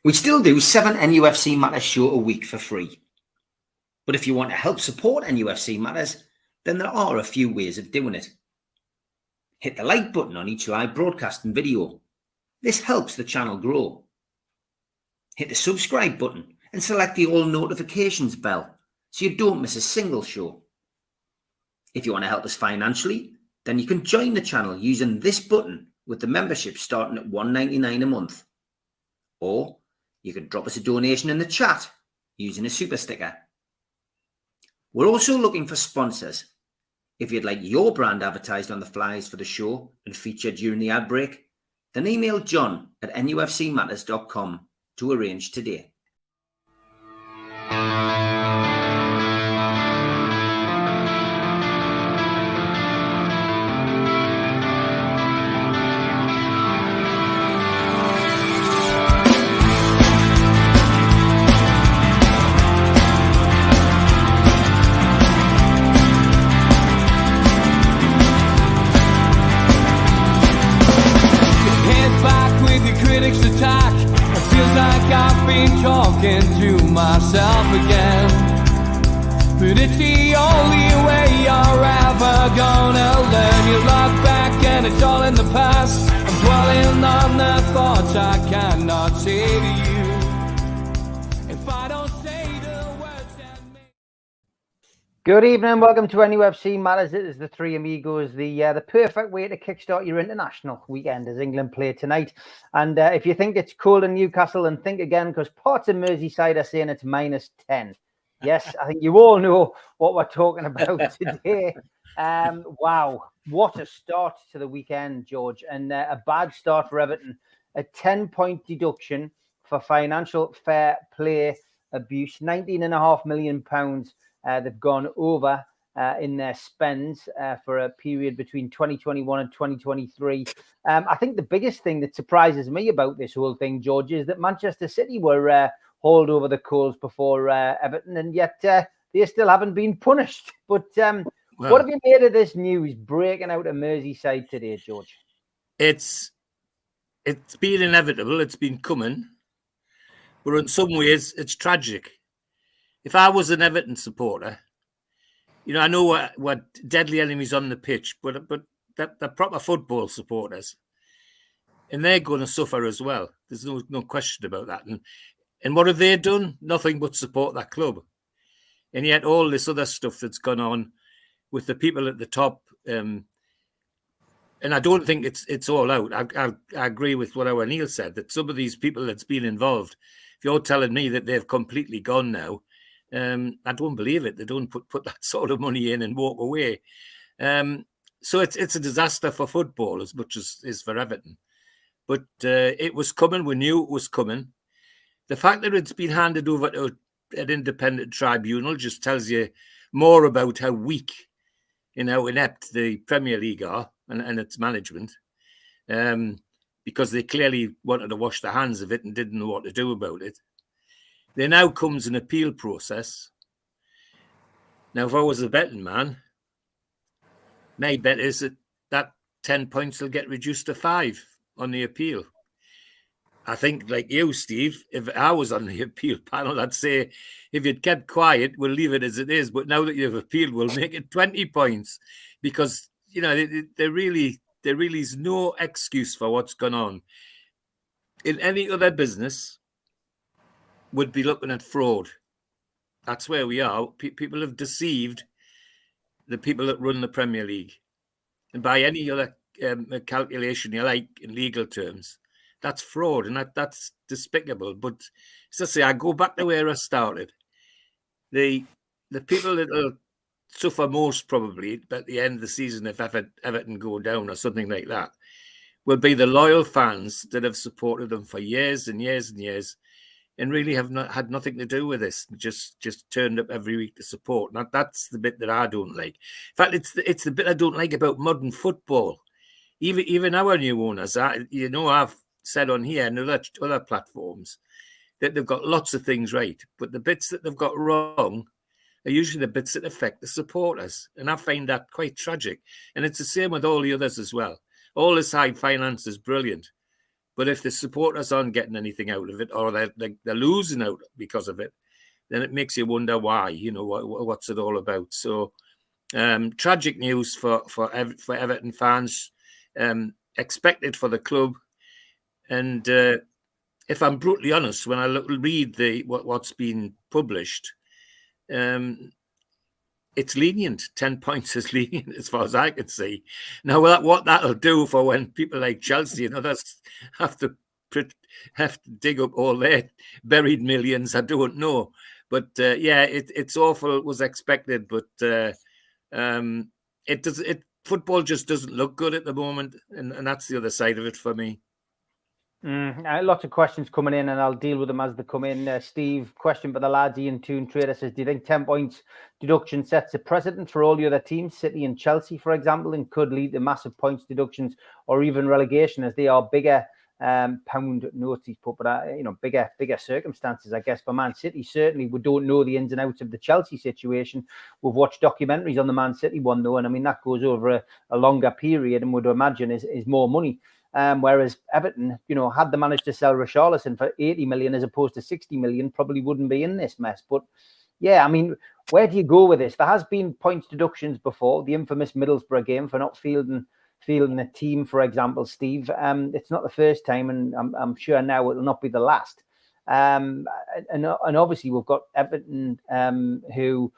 We still do 7 NUFC Matters show a week for free. But if you want to help support NUFC Matters, then there are a few ways of doing it. Hit the like button on each live broadcast and video. This helps the channel grow. Hit the subscribe button and select the all notifications bell so you don't miss a single show. If you want to help us financially, then you can join the channel using this button with the membership starting at $1.99 a month. Or you can drop us a donation in the chat using a super sticker. We're also looking for sponsors. If you'd like your brand advertised on the flyers for the show and featured during the ad break, then email John at nufcmatters.com to arrange today. Attack. It feels like I've been talking to myself again, but it's the only way you're ever gonna learn. You look back and it's all in the past. I'm dwelling on the thoughts I cannot say to you. If I don't say the words that make... Good evening, welcome to nufc Matters. It is the three amigos, the perfect way to kickstart your international weekend as England play tonight. And if you think it's cold in Newcastle, then think again, because parts of Merseyside are saying it's -10. Yes, I think you all know what we're talking about today. Wow, what a start to the weekend, George, and a bad start for Everton. A 10-point deduction for financial fair play abuse, £19.5 million. They've gone over in their spends for a period between 2021 and 2023. I think the biggest thing that surprises me about this whole thing, George, is that Manchester City were hauled over the coals before Everton, and yet they still haven't been punished. But what have you made of this news breaking out of Merseyside today, George? It's been inevitable. It's been coming. But in some ways, it's tragic. If I was an Everton supporter, you know, I know what deadly enemies on the pitch, but they're proper football supporters, and they're going to suffer as well. There's no question about that. And what have they done? Nothing but support that club. And yet all this other stuff that's gone on with the people at the top, and I don't think it's all out. I agree with what our Neil said, that some of these people that's been involved, if you're telling me that they've completely gone now, I don't believe it. They don't put that sort of money in and walk away. So it's a disaster for football as much as is for Everton. But it was coming. We knew it was coming. The fact that it's been handed over to an independent tribunal just tells you more about how weak and how inept the Premier League are and its management, because they clearly wanted to wash their hands of it and didn't know what to do about it. There now comes an appeal process. Now, if I was a betting man, my bet is that 10 points will get reduced to 5 on the appeal. I think, like you, Steve, if I was on the appeal panel, I'd say, if you'd kept quiet, we'll leave it as it is. But now that you've appealed, we'll make it 20 points. Because, you know, there really is no excuse for what's gone on. In any other business, would be looking at fraud. That's where we are. People have deceived the people that run the Premier League. And by any other calculation you like in legal terms, that's fraud, and that's despicable. But as I say, I go back to where I started. The people that will suffer most probably at the end of the season if Everton go down or something like that will be the loyal fans that have supported them for years and years and years, and really have not had nothing to do with this. Just turned up every week to support. Now, that's the bit that I don't like. In fact, it's the bit I don't like about modern football. Even our new owners, I've said on here and other platforms that they've got lots of things right, but the bits that they've got wrong are usually the bits that affect the supporters, and I find that quite tragic. And it's the same with all the others as well. All this high finance is brilliant, But if the supporters aren't getting anything out of it, or they're losing out because of it, then it makes you wonder why. You know, what's it all about? So tragic news for Everton fans. Expected for the club, and if I'm brutally honest, when I read what's been published, it's lenient. 10 points is lenient as far as I can see. Now, what that'll do for when people like Chelsea and others have to dig up all their buried millions, I don't know. But yeah, it's awful. It was expected, but football just doesn't look good at the moment, and that's the other side of it for me. Lots of questions coming in, and I'll deal with them as they come in. Steve, question for the lads. Ian Toon Trader says, do you think 10 points deduction sets a precedent for all the other teams, City and Chelsea, for example, and could lead to massive points deductions or even relegation, as they are bigger pound notes he's put, but bigger circumstances, I guess, for Man City. Certainly, we don't know the ins and outs of the Chelsea situation. We've watched documentaries on the Man City one, though, and I mean, that goes over a longer period and would imagine is more money. Whereas Everton, had they managed to sell Richarlison for 80 million as opposed to 60 million, probably wouldn't be in this mess. But yeah, I mean, where do you go with this? There has been points deductions before, the infamous Middlesbrough game for not fielding a team, for example, Steve. It's not the first time, and I'm sure now it will not be the last. And obviously we've got Everton who,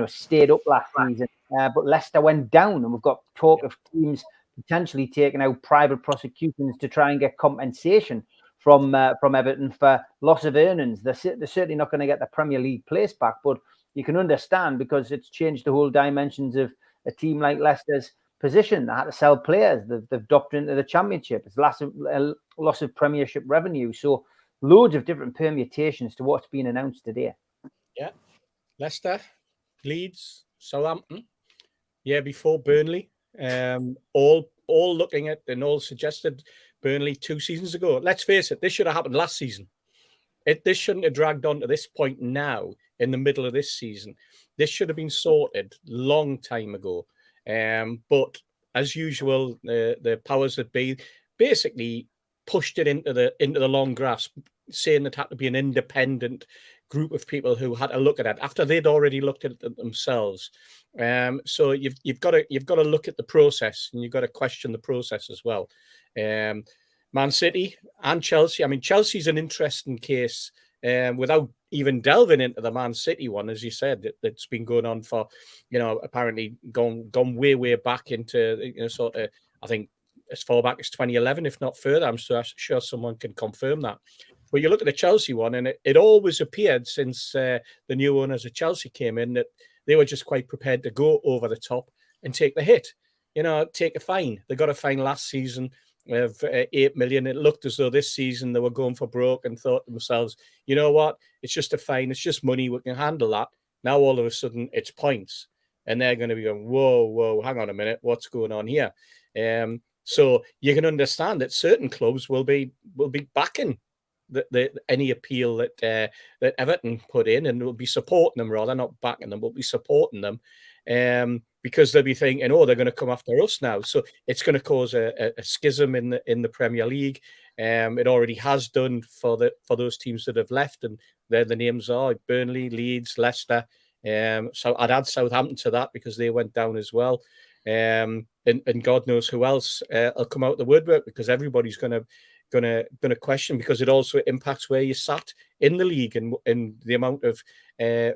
stayed up last season, but Leicester went down, and we've got talk of teams potentially taking out private prosecutions to try and get compensation from Everton for loss of earnings. They're certainly not going to get the Premier League place back, but you can understand, because it's changed the whole dimensions of a team like Leicester's position. They had to sell players. They've dropped into the Championship. It's loss of Premiership revenue. So loads of different permutations to what's been announced today. Yeah, Leicester, Leeds, Southampton. Yeah, before Burnley. All looking at and all suggested Burnley 2 seasons ago. Let's face it, this should have happened last season. This shouldn't have dragged on to this point now in the middle of this season. This should have been sorted long time ago. But as usual, the powers that be basically pushed it into the long grass, saying it had to be an independent group of people who had to look at it after they'd already looked at it themselves. So you've got to look at the process, and you've got to question the process as well. Man City and Chelsea. I mean, Chelsea's an interesting case without even delving into the Man City one, as you said, that's been going on for, apparently gone way back into, sort of, I think as far back as 2011, if not further. I'm sure someone can confirm that. But you look at the Chelsea one, and it always appeared since the new owners of Chelsea came in that they were just quite prepared to go over the top and take the hit, take a fine. They got a fine last season of 8 million. It looked as though this season they were going for broke and thought to themselves, you know what? It's just a fine. It's just money. We can handle that. Now, all of a sudden, it's points. And they're going to be going, whoa, hang on a minute. What's going on here? So you can understand that certain clubs will be backing any appeal that Everton put in, and will be supporting them, rather, not backing them, but be supporting them, because they'll be thinking, they're going to come after us now. So it's going to cause a schism in the Premier League. It already has done for those teams that have left, and the names are Burnley, Leeds, Leicester. So I'd add Southampton to that because they went down as well. And God knows who else will come out the woodwork, because everybody's going to question, because it also impacts where you sat in the league and the amount of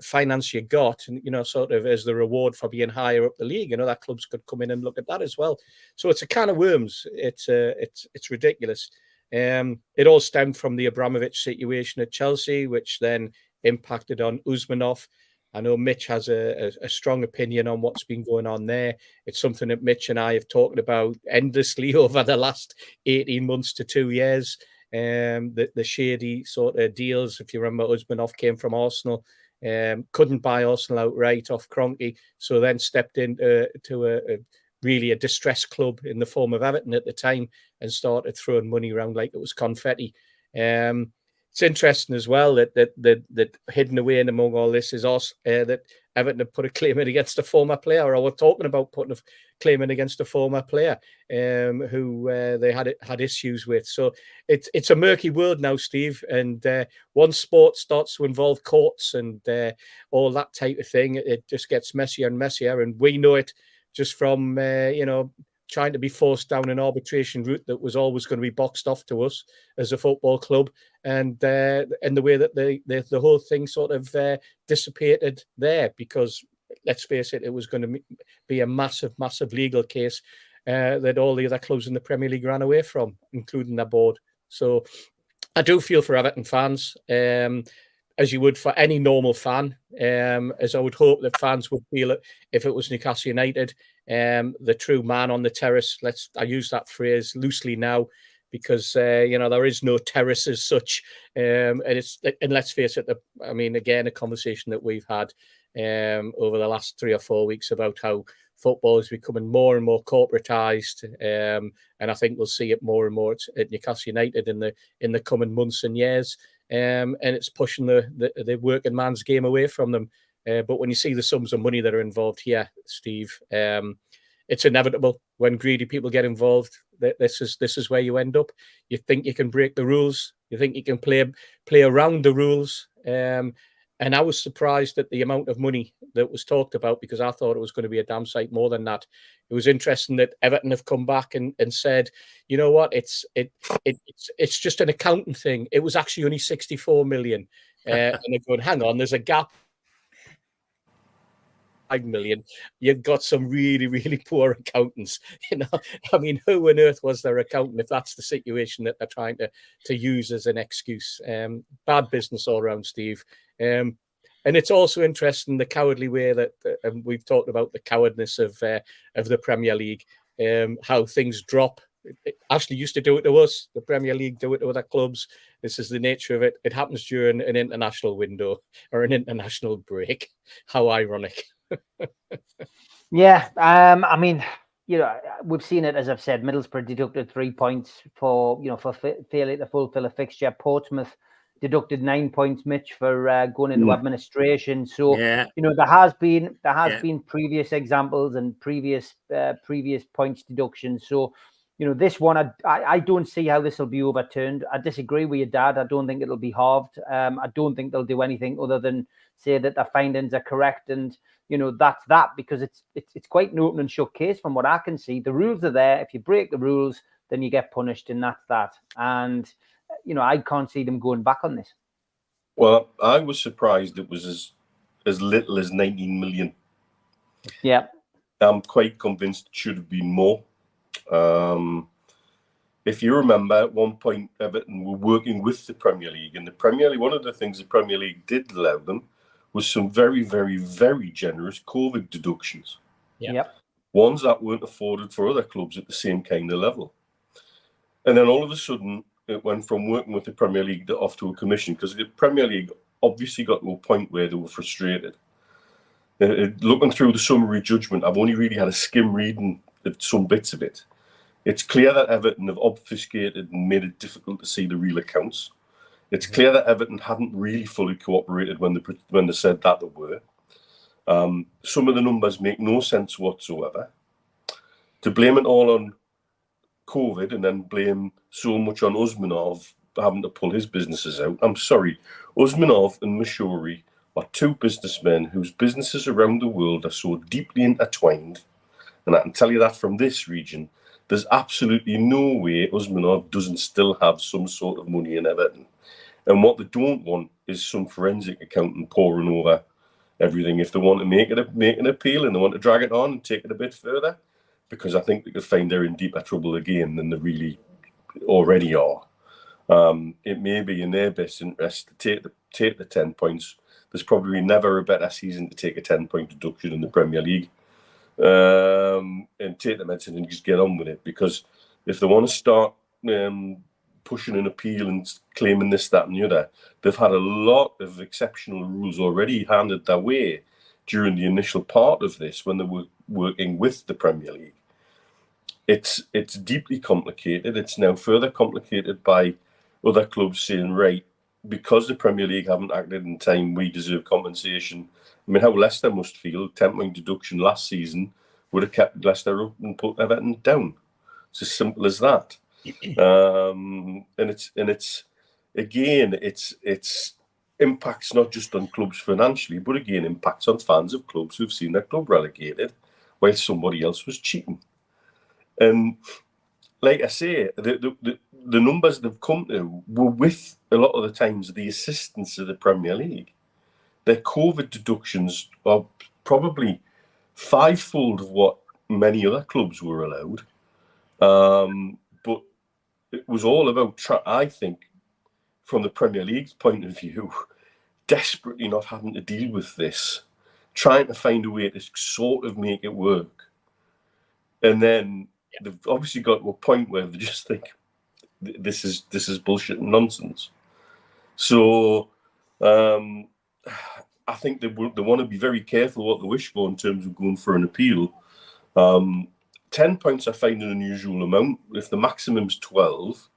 finance you got, and sort of as the reward for being higher up the league. That clubs could come in and look at that as well. So it's a can of worms. It's ridiculous. It all stemmed from the Abramovich situation at Chelsea, which then impacted on Usmanov. I know Mitch has a strong opinion on what's been going on there. It's something that Mitch and I have talked about endlessly over the last 18 months to 2 years. The shady sort of deals. If you remember, Usmanov came from Arsenal, couldn't buy Arsenal outright off Kroenke, so then stepped into a distressed club in the form of Everton at the time and started throwing money around like it was confetti. It's interesting as well that hidden away in among all this is also that Everton have put a claim in against a former player, or were talking about putting a claim in against a former player who they had issues with. So it's a murky world now, Steve. And once sport starts to involve courts and all that type of thing, it just gets messier and messier. And we know it just from trying to be forced down an arbitration route that was always going to be boxed off to us as a football club, and the way that the whole thing sort of dissipated there, because let's face it, it was going to be a massive legal case that all the other clubs in the Premier League ran away from, including their board. So I do feel for Everton fans, as you would for any normal fan, as I would hope that fans would feel it if it was Newcastle United. The true man on the terrace. I use that phrase loosely now, because there is no terrace as such, and let's face it. Again, a conversation that we've had over the last 3 or 4 weeks about how football is becoming more and more corporatized, and I think we'll see it more and more at Newcastle United in the coming months and years. And it's pushing the working man's game away from them. But when you see the sums of money that are involved here, Steve, it's inevitable when greedy people get involved. This is where you end up. You think you can break the rules. You think you can play around the rules. And I was surprised at the amount of money that was talked about, because I thought it was going to be a damn sight more than that. It was interesting that Everton have come back and said, you know what, it's just an accounting thing. It was actually only 64 million. And they're going, hang on, there's a gap. 5 million. You've got some really, really poor accountants. Who on earth was their accountant if that's the situation that they're trying to use as an excuse? Bad business all around, Steve. And it's also interesting the cowardly way that we've talked about the cowardness of the Premier League, how things drop. It actually used to do it to us. The Premier League do it to other clubs. This is the nature of it. It happens during an international window or an international break. How ironic. Yeah, we've seen it, as I've said. Middlesbrough deducted 3 points for failing to fulfill a fixture. Portsmouth deducted 9 points, Mitch, for going into administration. So there has been previous examples and previous points deductions. So this one, I don't see how this will be overturned. I disagree with your dad. I don't think it'll be halved. I don't think they'll do anything other than say that their findings are correct, and that's that, because it's quite an open and shut case from what I can see. The rules are there. If you break the rules, then you get punished, and that's that. And I can't see them going back on this. Well, I was surprised it was as little as 19 million. Yeah, I'm quite convinced it should have been more. If you remember, at one point, Everton were working with the Premier League, and the Premier League, one of the things the Premier League did allow them was some very, very, very generous COVID deductions. Yep. Ones that weren't afforded for other clubs at the same kind of level. And then all of a sudden, it went from working with the Premier League off to a commission, because the Premier League obviously got to a point where they were frustrated. Looking through the summary judgment, I've only really had a skim reading of some bits of it. It's clear that Everton have obfuscated and made it difficult to see the real accounts. It's clear that Everton hadn't really fully cooperated when they said that they were. Some of the numbers make no sense whatsoever. To blame it all on COVID and then blame so much on Usmanov having to pull his businesses out. I'm sorry, Usmanov and Mashori are two businessmen whose businesses around the world are so deeply intertwined. And I can tell you that from this region, there's absolutely no way Usmanov doesn't still have some sort of money in Everton. And what they don't want is some forensic accountant pouring over everything. If they want to make an appeal and they want to drag it on and take it a bit further, because I think they could find they're in deeper trouble again than they really already are. It may be in their best interest to take the 10 points. There's probably never a better season to take a 10-point deduction in the Premier League. And take the medicine and just get on with it, because if they want to start pushing an appeal and claiming this, that and the other, they've had a lot of exceptional rules already handed their way during the initial part of this when they were working with the Premier League. It's deeply complicated. It's now further complicated by other clubs saying, right, because the Premier League haven't acted in time, we deserve compensation. I mean, how Leicester must feel, 10-point deduction last season would have kept Leicester up and put Everton down. It's as simple as that. And it's again, it's impacts not just on clubs financially, but again impacts on fans of clubs who've seen their club relegated while somebody else was cheating. And like I say, the numbers they've come to were with a lot of the times the assistance of the Premier League. Their COVID deductions are probably fivefold of what many other clubs were allowed. But it was all about, I think, from the Premier League's point of view, desperately not having to deal with this, trying to find a way to sort of make it work. And then they've obviously got to a point where they just think this is bullshit and nonsense. So I think they want to be very careful what they wish for in terms of going for an appeal. 10 points I find an unusual amount. If the maximum's 12,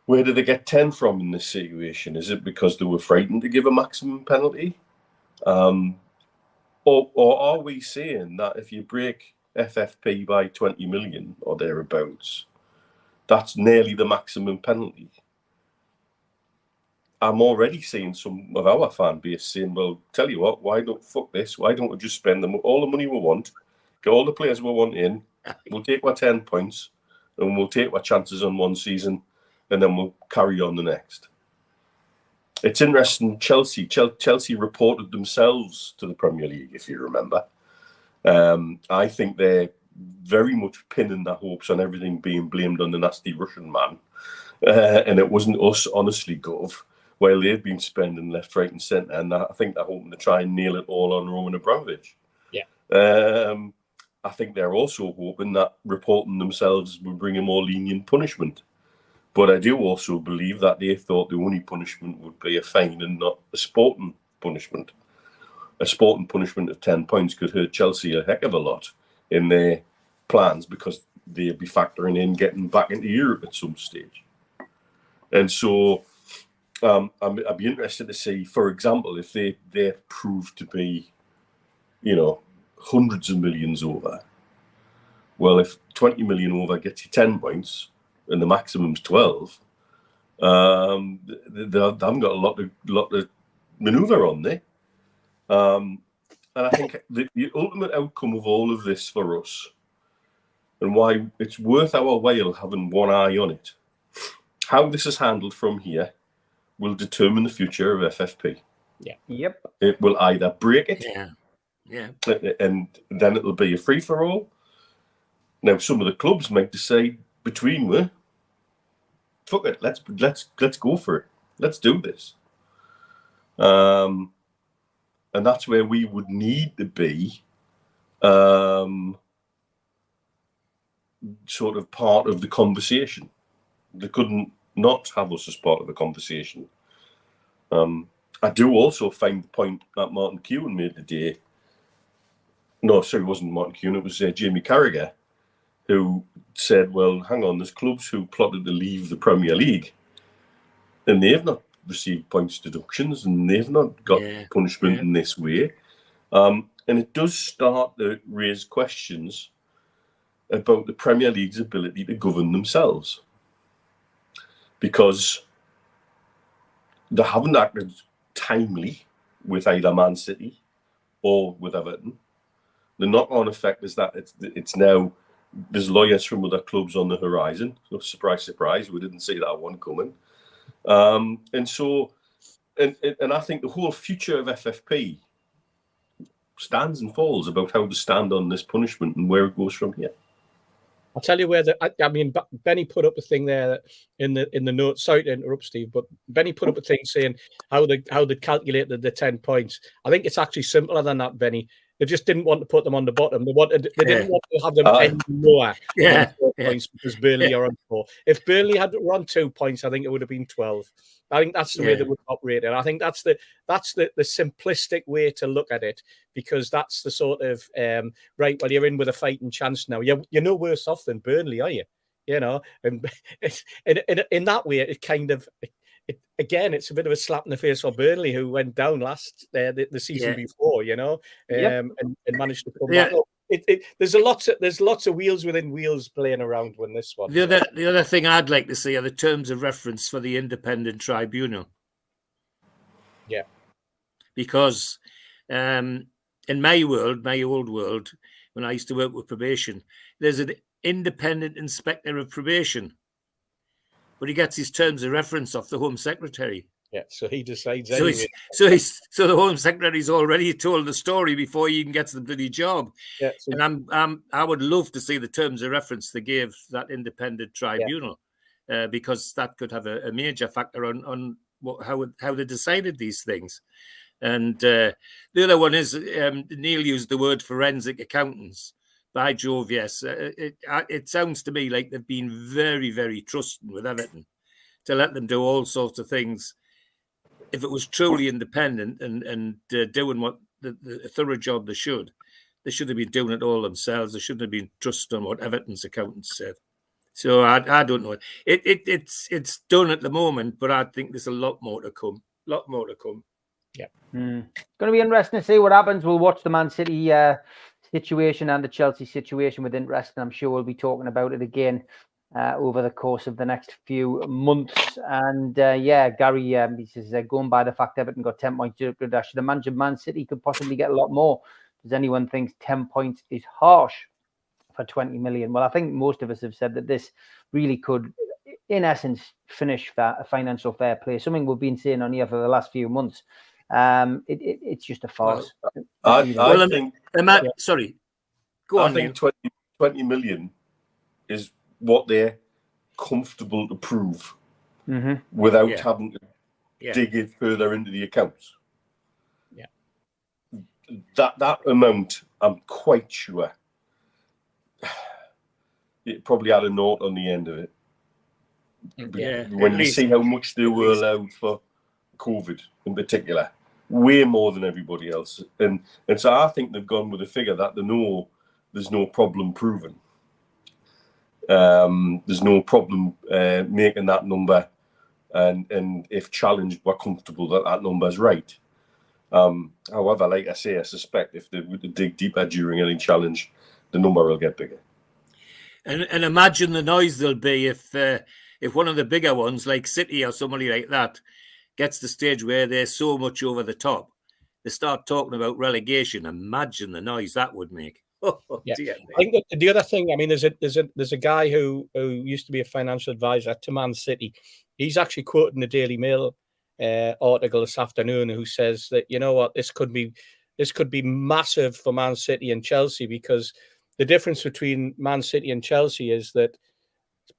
where do they get 10 from in this situation? Is it because they were frightened to give a maximum penalty? Or are we saying that if you break FFP by 20 million or thereabouts, that's nearly the maximum penalty? I'm already seeing some of our fan base saying, well, tell you what, why don't we just spend all the money we want, get all the players we want in, we'll take our 10 points and we'll take our chances on one season and then we'll carry on the next. It's interesting, Chelsea reported themselves to the Premier League, if you remember. I think they're very much pinning their hopes on everything being blamed on the nasty Russian man. And it wasn't us, honestly, Gov, while they've been spending left, right and centre. And I think they're hoping to try and nail it all on Roman Abramovich. Yeah. I think they're also hoping that reporting themselves will bring a more lenient punishment. But I do also believe that they thought the only punishment would be a fine and not a sporting punishment. A sporting punishment of 10 points could hurt Chelsea a heck of a lot in their plans because they'd be factoring in getting back into Europe at some stage. And so I'd be interested to see, for example, if they're proved to be, hundreds of millions over. Well, if 20 million over gets you 10 points and the maximum's 12, they haven't got a lot of manoeuvre on there. And I think the ultimate outcome of all of this for us and why it's worth our while having one eye on it, how this is handled from here will determine the future of FFP. Yeah. Yep. It will either break it, and then it'll be a free-for-all. Now, some of the clubs might decide between fuck it, let's go for it. Let's do this. And that's where we would need to be sort of part of the conversation. They couldn't not have us as part of the conversation. I do also find the point that Martin Keown made today. No, sorry, it wasn't Martin Keown. It was Jamie Carragher who said, well, hang on, there's clubs who plotted to leave the Premier League and they've not received points deductions and they've not got punishment in this way. And it does start to raise questions about the Premier League's ability to govern themselves, because they haven't acted timely with either Man City or with Everton. The knock-on effect is that it's now there's lawyers from other clubs on the horizon. So surprise, surprise, we didn't see that one coming. And I think the whole future of FFP stands and falls about how to stand on this punishment and where it goes from here. I'll tell you where Benny put up a thing there in the notes. Sorry to interrupt, Steve, but Benny put up a thing saying how they calculated the 10 points. I think it's actually simpler than that, Benny. They just didn't want to put them on the bottom. They didn't want to have them any lower than 4 points because Burnley are on 4. If Burnley were on 2 points, I think it would have been 12. I think that's the way they would operate it. I think that's the simplistic way to look at it, because that's the sort of right. Well, you're in with a fighting chance now. You're no worse off than Burnley, are you? And in that way, it kind of it's a bit of a slap in the face for Burnley, who went down last the season before, and managed to come back up. There's lots of wheels within wheels playing around when this one. The other thing I'd like to see are the terms of reference for the independent tribunal. Yeah, because in my old world, when I used to work with probation, there's an independent inspector of probation, but he gets his terms of reference off the Home Secretary. Yeah, so he decides so anyway. So the Home Secretary's already told the story before he even gets the bloody job. Yeah, so, and I would love to see the terms of reference they gave that independent tribunal, because that could have a major factor on how they decided these things. And the other one is Neil used the word forensic accountants. By Jove, yes. It sounds to me like they've been very, very trusting with Everton to let them do all sorts of things. If it was truly independent and doing what the thorough job they should have been doing it all themselves. They shouldn't have been trusted on what Everton's accountants said. So I don't know. It's done at the moment, but I think there's a lot more to come. Yeah. Going to be interesting to see what happens. We'll watch the Man City situation and the Chelsea situation with interest, and I'm sure we'll be talking about it again over the course of the next few months. And Gary, he says, going by the fact Everton got 10 points, I should imagine Man City could possibly get a lot more. Does anyone think 10 points is harsh for 20 million? Well, I think most of us have said that this really could, in essence, finish a financial fair play, something we've been saying on here for the last few months. It's just a farce. I think. Sorry, go on. I think 20 million is what they're comfortable to prove without having to dig it further into the accounts. Yeah, that amount, I'm quite sure it probably had a note on the end of it. Yeah, when you see how much they were allowed for COVID in particular, way more than everybody else, and so I think they've gone with a figure that they know there's no problem proving. There's no problem making that number, and if challenged, we're comfortable that number's right. However, like I say, I suspect if they were to dig deeper during any challenge, the number will get bigger. And imagine the noise there'll be if one of the bigger ones, like City or somebody like that, gets to the stage where they're so much over the top, they start talking about relegation. Imagine the noise that would make. Dear, I think that the other thing, I mean, there's a guy who used to be a financial advisor to Man City. He's actually quoting the Daily Mail article this afternoon, who says that, you know what, this could be massive for Man City and Chelsea, because the difference between Man City and Chelsea is that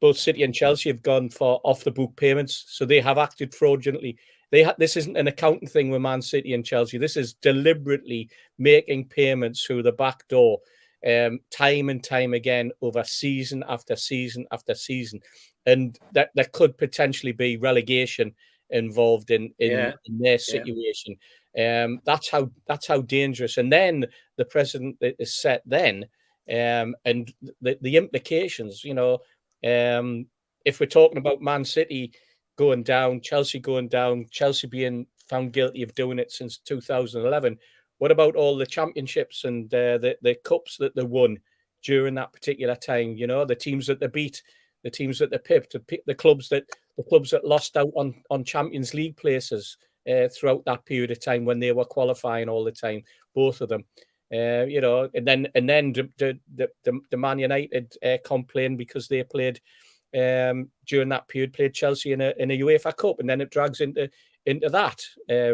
both City and Chelsea have gone for off-the-book payments, so they have acted fraudulently. This isn't an accounting thing with Man City and Chelsea. This is deliberately making payments through the back door, time and time again, over season after season after season, and that there could potentially be relegation involved in their situation. That's how dangerous. And then the precedent that is set then, and the implications. If we're talking about Man City going down, Chelsea going down, Chelsea being found guilty of doing it since 2011, what about all the championships and the cups that they won during that particular time? The teams that they beat, the teams that they pipped, the clubs that lost out on Champions League places throughout that period of time when they were qualifying all the time, both of them. And then the Man United complained because they played during that period, played Chelsea in a UEFA Cup, and then it drags into that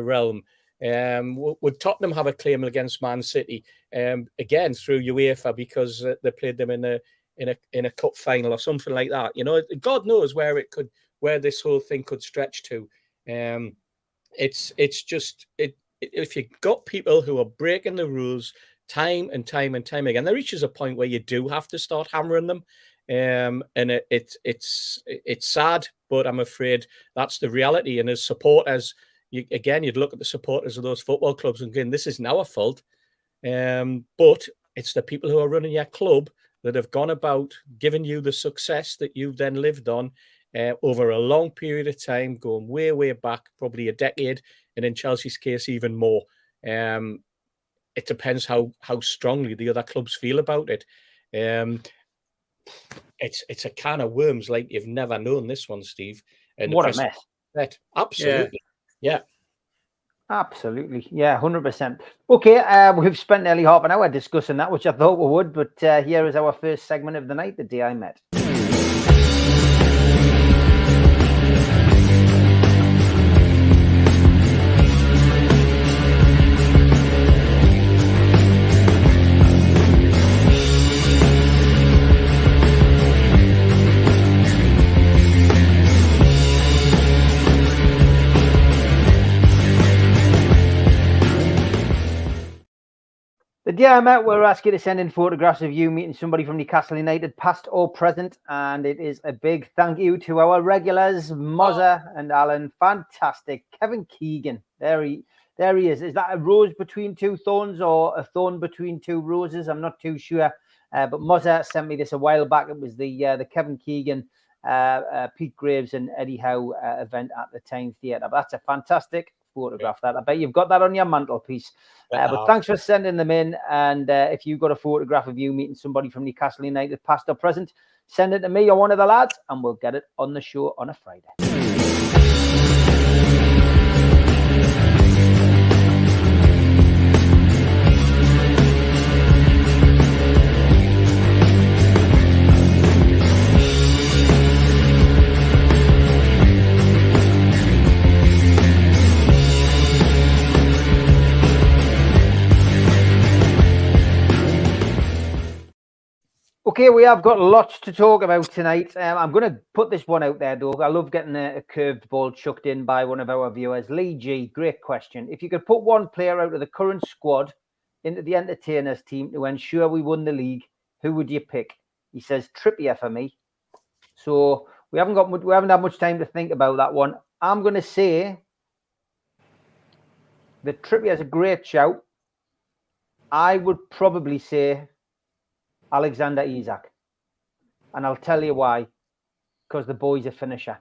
realm. Would Tottenham have a claim against Man City again through UEFA because they played them in a cup final or something like that? God knows where this whole thing could stretch to. It's just if you've got people who are breaking the rules time and time and time again, there reaches a point where you do have to start hammering them. And it's sad, but I'm afraid that's the reality. And as supporters, you'd look at the supporters of those football clubs and again, this isn't our fault. But it's the people who are running your club that have gone about giving you the success that you've then lived on over a long period of time, going way, way back, probably a decade, and in Chelsea's case, even more. It depends how strongly the other clubs feel about it. It's a can of worms like you've never known, this one, Steve. And what a mess. Absolutely. Yeah. Absolutely. Yeah, 100%. Okay, we've spent nearly half an hour discussing that, which I thought we would, but here is our first segment of the night, The Day I Met. The day I met, we'll ask you to send in photographs of you meeting somebody from Newcastle United, past or present. And it is a big thank you to our regulars, Mozza and Alan. Fantastic. Kevin Keegan. There he is. Is that a rose between two thorns or a thorn between two roses? I'm not too sure. But Mozza sent me this a while back. It was the Kevin Keegan, Pete Graves and Eddie Howe event at the Tyne Theatre. That's a fantastic photograph. That I bet you've got that on your mantelpiece. But thanks for sending them in. And if you've got a photograph of you meeting somebody from Newcastle United, past or present, send it to me or one of the lads, and we'll get it on the show on a Friday. Okay, we have got lots to talk about tonight. I'm going to put this one out there, though. I love getting a curved ball chucked in by one of our viewers. Lee G, great question. If you could put one player out of the current squad into the entertainers team to ensure we won the league, who would you pick? He says Trippier for me. So we haven't had much time to think about that one. I'm going to say that Trippier is a great shout. I would probably say Alexander Isak, and I'll tell you why. Because the boy's a finisher,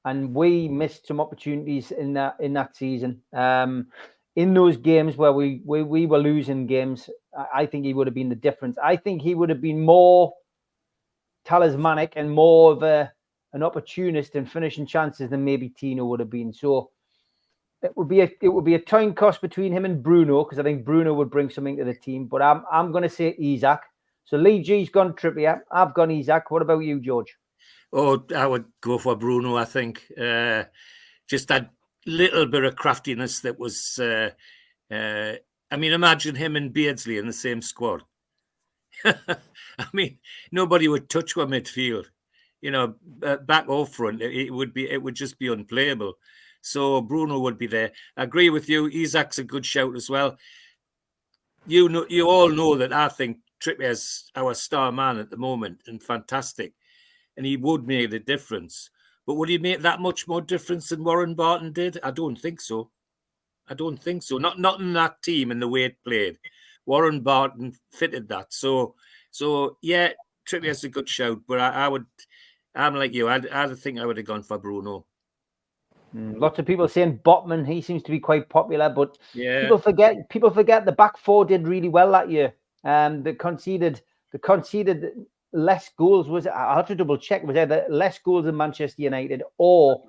and we missed some opportunities in that season. In those games where we were losing games, I think he would have been the difference. I think he would have been more talismanic and more of an opportunist in finishing chances than maybe Tino would have been. So it would be a time cost between him and Bruno, because I think Bruno would bring something to the team. But I'm going to say Isak. So Lee G's gone Trippier. I've gone Isak. What about you, George? Oh, I would go for Bruno, I think. Just that little bit of craftiness that was... I mean, imagine him and Beardsley in the same squad. I mean, nobody would touch our midfield. You know, back or front, it would just be unplayable. So Bruno would be there. I agree with you. Isak's a good shout as well. You all know that I think Trippier's our star man at the moment and fantastic, and he would make the difference. But would he make that much more difference than Warren Barton did? I don't think so. Not in that team and the way it played. Warren Barton fitted that. So yeah, Trippier's a good shout. But I'm like you. I think I would have gone for Bruno. Lots of people saying Botman. He seems to be quite popular, but yeah, people forget the back four did really well that year. They conceded less goals. Was it? I have to double check. Was either less goals than Manchester United, or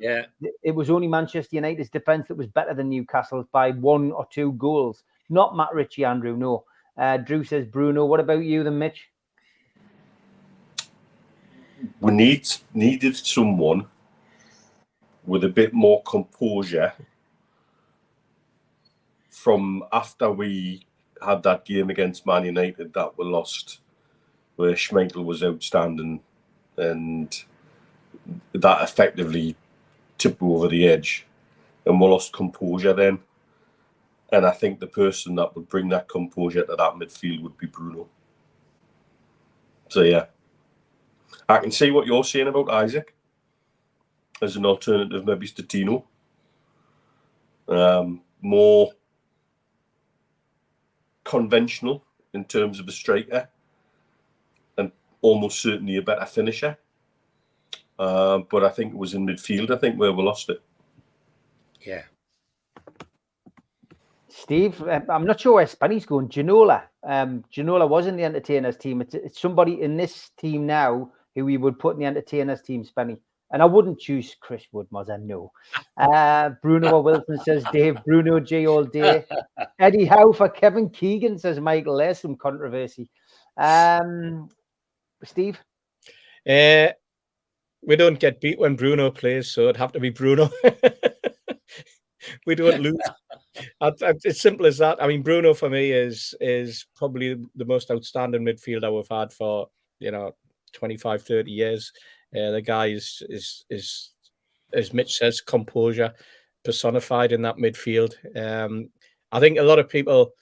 it was only Manchester United's defence that was better than Newcastle's by 1 or 2 goals. Not Matt Ritchie, Andrew. No. Drew says Bruno. What about you, then, Mitch? We needed someone with a bit more composure from after we had that game against Man United that we lost, where Schmeichel was outstanding, and that effectively tipped over the edge, and we lost composure then. And I think the person that would bring that composure to that midfield would be Bruno. So yeah, I can see what you're saying about Isaac as an alternative, maybe to Tino. More conventional in terms of a striker, and almost certainly a better finisher. But I think it was in midfield, I think, where we lost it. Yeah. Steve, I'm not sure where Spanny's going. Ginola. Ginola was in the entertainers team. It's somebody in this team now who we would put in the entertainers team, Spanny. And I wouldn't choose Chris Woodmore, I know. Bruno Wilson says Dave. Bruno G all day. Eddie Howe for Kevin Keegan, says Michael. There's some controversy. Steve? We don't get beat when Bruno plays, so it'd have to be Bruno. We don't lose. It's simple as that. I mean, Bruno for me is probably the most outstanding midfielder we've had for 25, 30 years. The guy is as Mitch says, composure personified in that midfield. I think a lot of people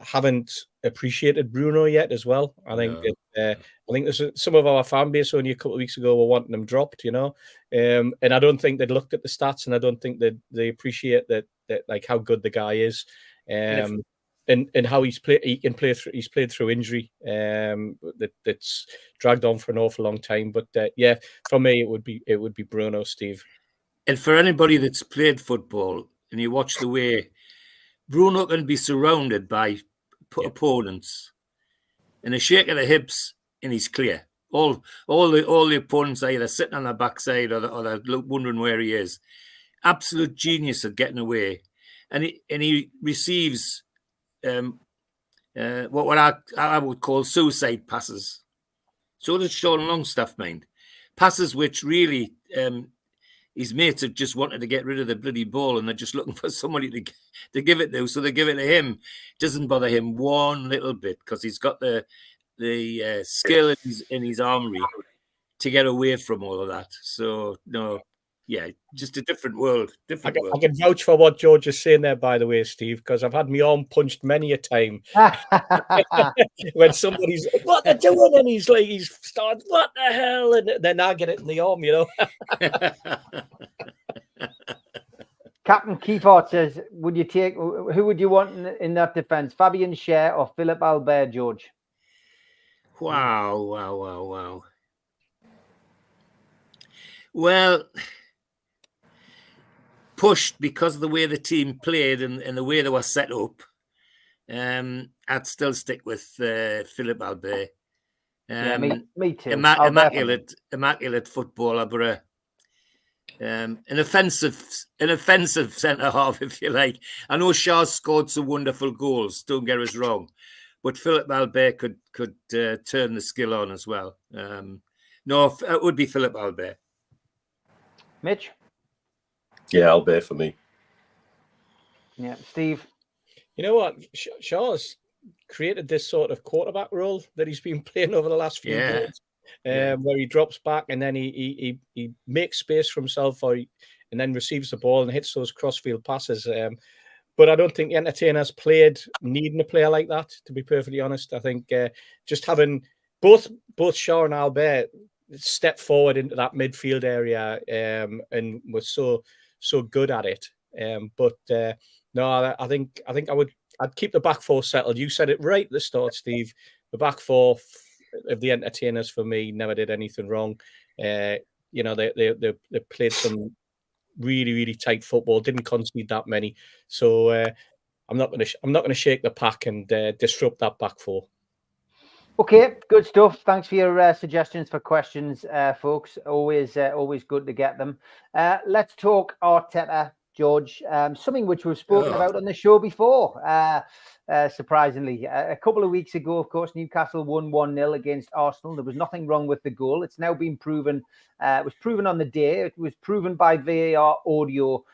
haven't appreciated Bruno yet as well. I think there's some of our fan base only a couple of weeks ago were wanting him dropped, and I don't think they'd looked at the stats, and I don't think that they appreciate that like how good the guy is, and how he's played. He can play through. He's played through injury, that's dragged on for an awful long time. But for me, it would be Bruno, Steve. And for anybody that's played football and you watch the way Bruno can be surrounded by opponents, and a shake of the hips and he's clear. All the opponents are either sitting on their backside or they're wondering where he is. Absolute genius at getting away, and he receives what I would call suicide passes. So does Sean Longstaff, mind. Passes which really his mates have just wanted to get rid of the bloody ball, and they're just looking for somebody to give it to, so they give it to him. It doesn't bother him one little bit because he's got the skill in his armory to get away from all of that. So no, just a different world. I can vouch for what George is saying there, by the way, Steve, because I've had my arm punched many a time when somebody's what they're doing, and he's starting, what the hell, and then I get it in the arm, Captain Keefart says, who would you want in that defence, Fabian Schär or Philip Albert, George? Wow. Well, pushed because of the way the team played and the way they were set up, I'd still stick with Philip Albert. Me too. Immaculate footballer, but an offensive centre half, if you like. I know Shaw scored some wonderful goals. Don't get us wrong, but Philip Albert could turn the skill on as well. No, it would be Philip Albert. Mitch? Yeah, Albert for me. Yeah, Steve? You know what? Shaw's created this sort of quarterback role that he's been playing over the last few games, where he drops back and then he makes space for himself, and then receives the ball and hits those crossfield passes. But I don't think the entertainers played needing a player like that, to be perfectly honest. I think just having both Shaw and Albert step forward into that midfield area and was so good at it. No, I think I'd keep the back four settled. You said it right at the start, Steve. The back four of the entertainers for me never did anything wrong. They played some really, really tight football, didn't concede that many. So I'm not going to shake the pack and disrupt that back four. Okay, good stuff. Thanks for your suggestions for questions, folks. Always good to get them. Let's talk Arteta, George. Something which we've spoken about on the show before. Surprisingly, a couple of weeks ago, of course, Newcastle won 1-0 against Arsenal. There was nothing wrong with the goal. It's now been proven. It was proven on the day. It was proven by VAR audio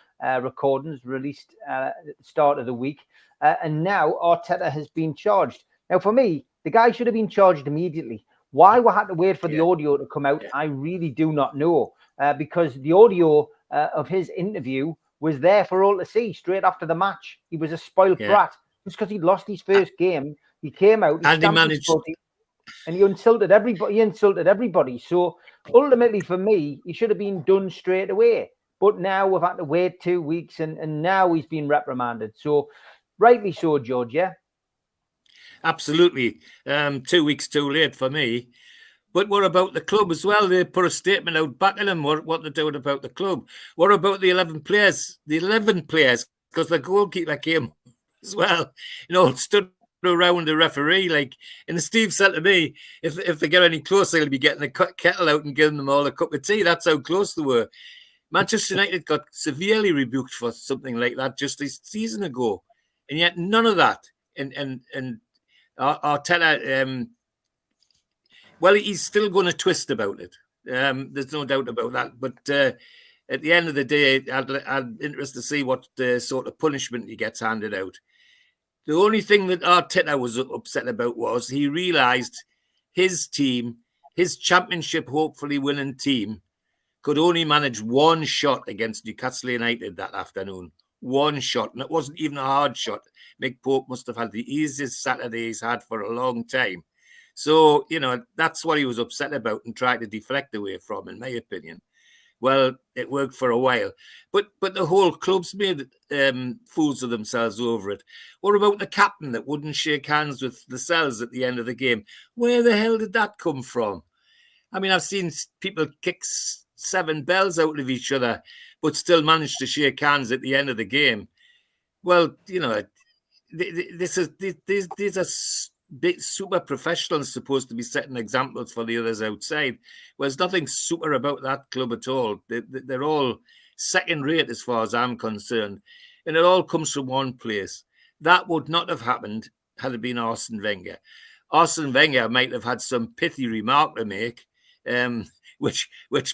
recordings released at the start of the week. And now Arteta has been charged. Now, for me, the guy should have been charged immediately. Why we had to wait for the audio to come out, I really do not know. Because the audio of his interview was there for all to see straight after the match. He was a spoiled brat. Just because he'd lost his first game, he came out and he insulted everybody. So ultimately, for me, he should have been done straight away. But now we've had to wait 2 weeks, and now he's been reprimanded. So rightly so, George. Yeah. Absolutely. 2 weeks too late for me. But what about the club as well? They put a statement out backing them. What they're doing about the club? What about the 11 players? The 11 players, because the goalkeeper came as well. Stood around the referee and Steve said to me, if they get any closer, he'll be getting the kettle out and giving them all a cup of tea. That's how close they were. Manchester United got severely rebuked for something like that just a season ago, and yet none of that. And Arteta, well, he's still going to twist about it. There's no doubt about that. But at the end of the day, I'm interested to see what sort of punishment he gets handed out. The only thing that Arteta was upset about was he realised his team, his championship hopefully winning team, could only manage one shot against Newcastle United that afternoon. One shot. And it wasn't even a hard shot. Mick Pope must have had the easiest Saturday he's had for a long time. So, that's what he was upset about and tried to deflect away from, in my opinion. Well, it worked for a while. But the whole club's made fools of themselves over it. What about the captain that wouldn't shake hands with Lascelles at the end of the game? Where the hell did that come from? I mean, I've seen people kick 7 bells out of each other, but still manage to shake hands at the end of the game. Well, these are big super professionals supposed to be setting examples for the others outside. Well, there's nothing super about that club at all. They're all second rate as far as I'm concerned. And it all comes from one place. That would not have happened had it been Arsene Wenger. Arsene Wenger might have had some pithy remark to make, which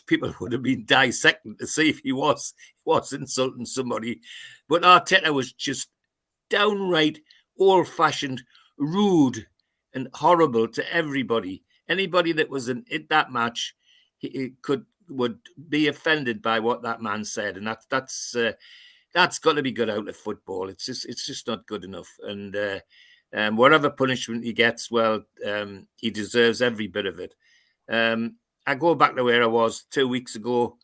people would have been dissecting to see if he was insulting somebody. But Arteta was just downright old-fashioned, rude and horrible to everybody. Anybody that was in that match would be offended by what that man said, and that's got to be good out of football. It's just not good enough. And whatever punishment he gets, well, he deserves every bit of it. I go back to where I was 2 weeks ago.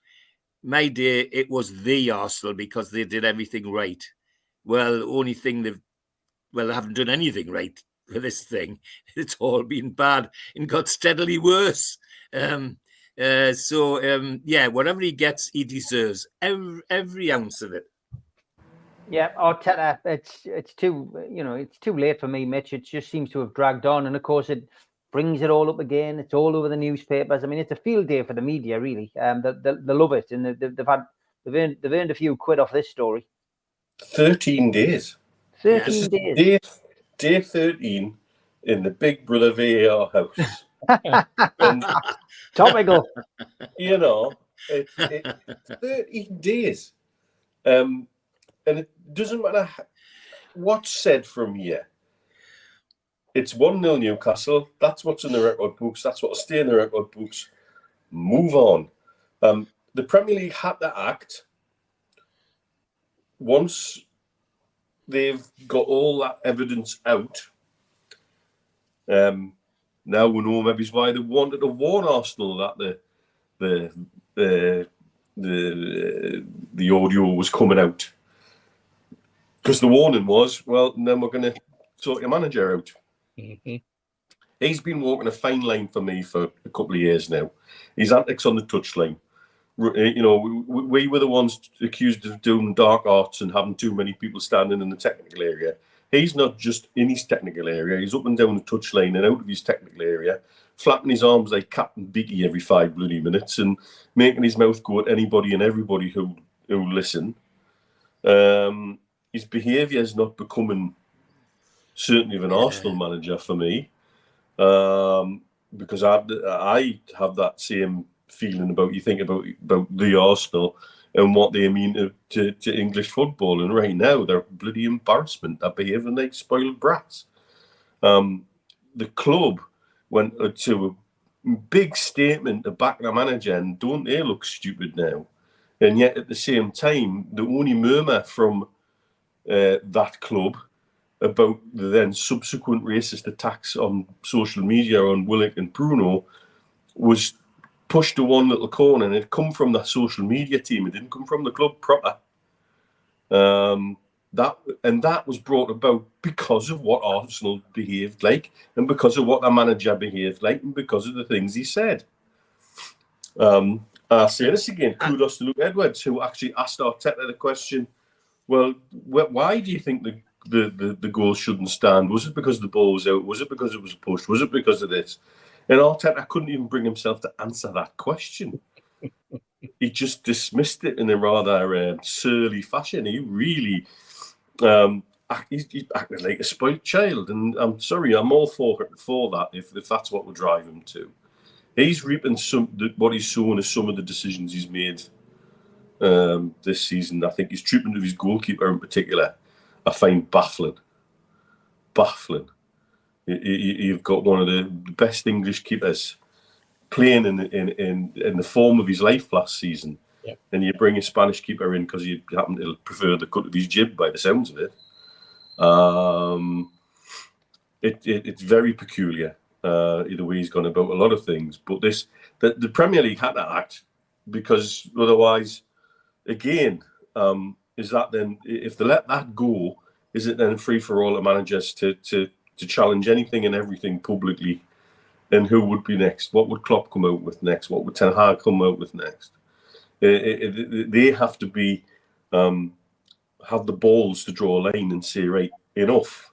My day, it was the Arsenal because they did everything right. Well, the only thing they haven't done anything right for this thing. It's all been bad and got steadily worse. Whatever he gets, he deserves every ounce of it. Yeah, Arteta, it's too late for me, Mitch. It just seems to have dragged on, and of course it brings it all up again. It's all over the newspapers. I mean, it's a field day for the media, really. They love it, and they've earned a few quid off this story. 13 days. 13 days. Day 13 in the Big Brother VAR house. And, topical. It's 13 days. And it doesn't matter what's said from here. It's 1-0 Newcastle. That's what's in the record books. That's what'll stay in the record books. Move on. The Premier League had to act once they've got all that evidence out. Now we know maybe why they wanted to warn Arsenal that the audio was coming out, because the warning was, well, then we're going to sort your manager out. Mm-hmm. He's been walking a fine line for me for a couple of years now. His antics on the touchline. We were the ones accused of doing dark arts and having too many people standing in the technical area. He's not just in his technical area. He's up and down the touchline and out of his technical area, flapping his arms like Captain Biggie every 5 bloody minutes and making his mouth go at anybody and everybody who listen. His behaviour is not becoming certainly of an Arsenal manager for me, because I have that same feeling about the Arsenal and what they mean to English football. And right now, they're a bloody embarrassment. They're behaving like spoiled brats. The club went to a big statement to back their manager, and don't they look stupid now? And yet, at the same time, the only murmur from that club about the then subsequent racist attacks on social media on Willock and Bruno was pushed to one little corner, and it come from the social media team. It didn't come from the club proper. that was brought about because of what Arsenal behaved like, and because of what their manager behaved like, and because of the things he said. I'll say this again, kudos to Luke Edwards, who actually asked Arteta the question, well, why do you think the goal shouldn't stand? Was it because the ball was out? Was it because it was pushed? Was it because of this? And Arteta couldn't even bring himself to answer that question. He just dismissed it in a rather surly fashion. He really... he's acting like a spoiled child, and I'm sorry, I'm all for that if that's what will drive him to. He's reaping what he's sown is some of the decisions he's made this season. I think his treatment of his goalkeeper in particular, I find baffling. You've got one of the best English keepers playing in the form of his life last season. Yep. And you bring a Spanish keeper in because you happen to prefer the cut of his jib by the sounds of it. It's very peculiar, the way he's gone about a lot of things. But the Premier League had to act, because otherwise, again, is that then, if they let that go, is it then free for all the managers to challenge anything and everything publicly? And who would be next? What would Klopp come out with next? What would Ten Hag come out with next? They have to be have the balls to draw a line and say, right, enough.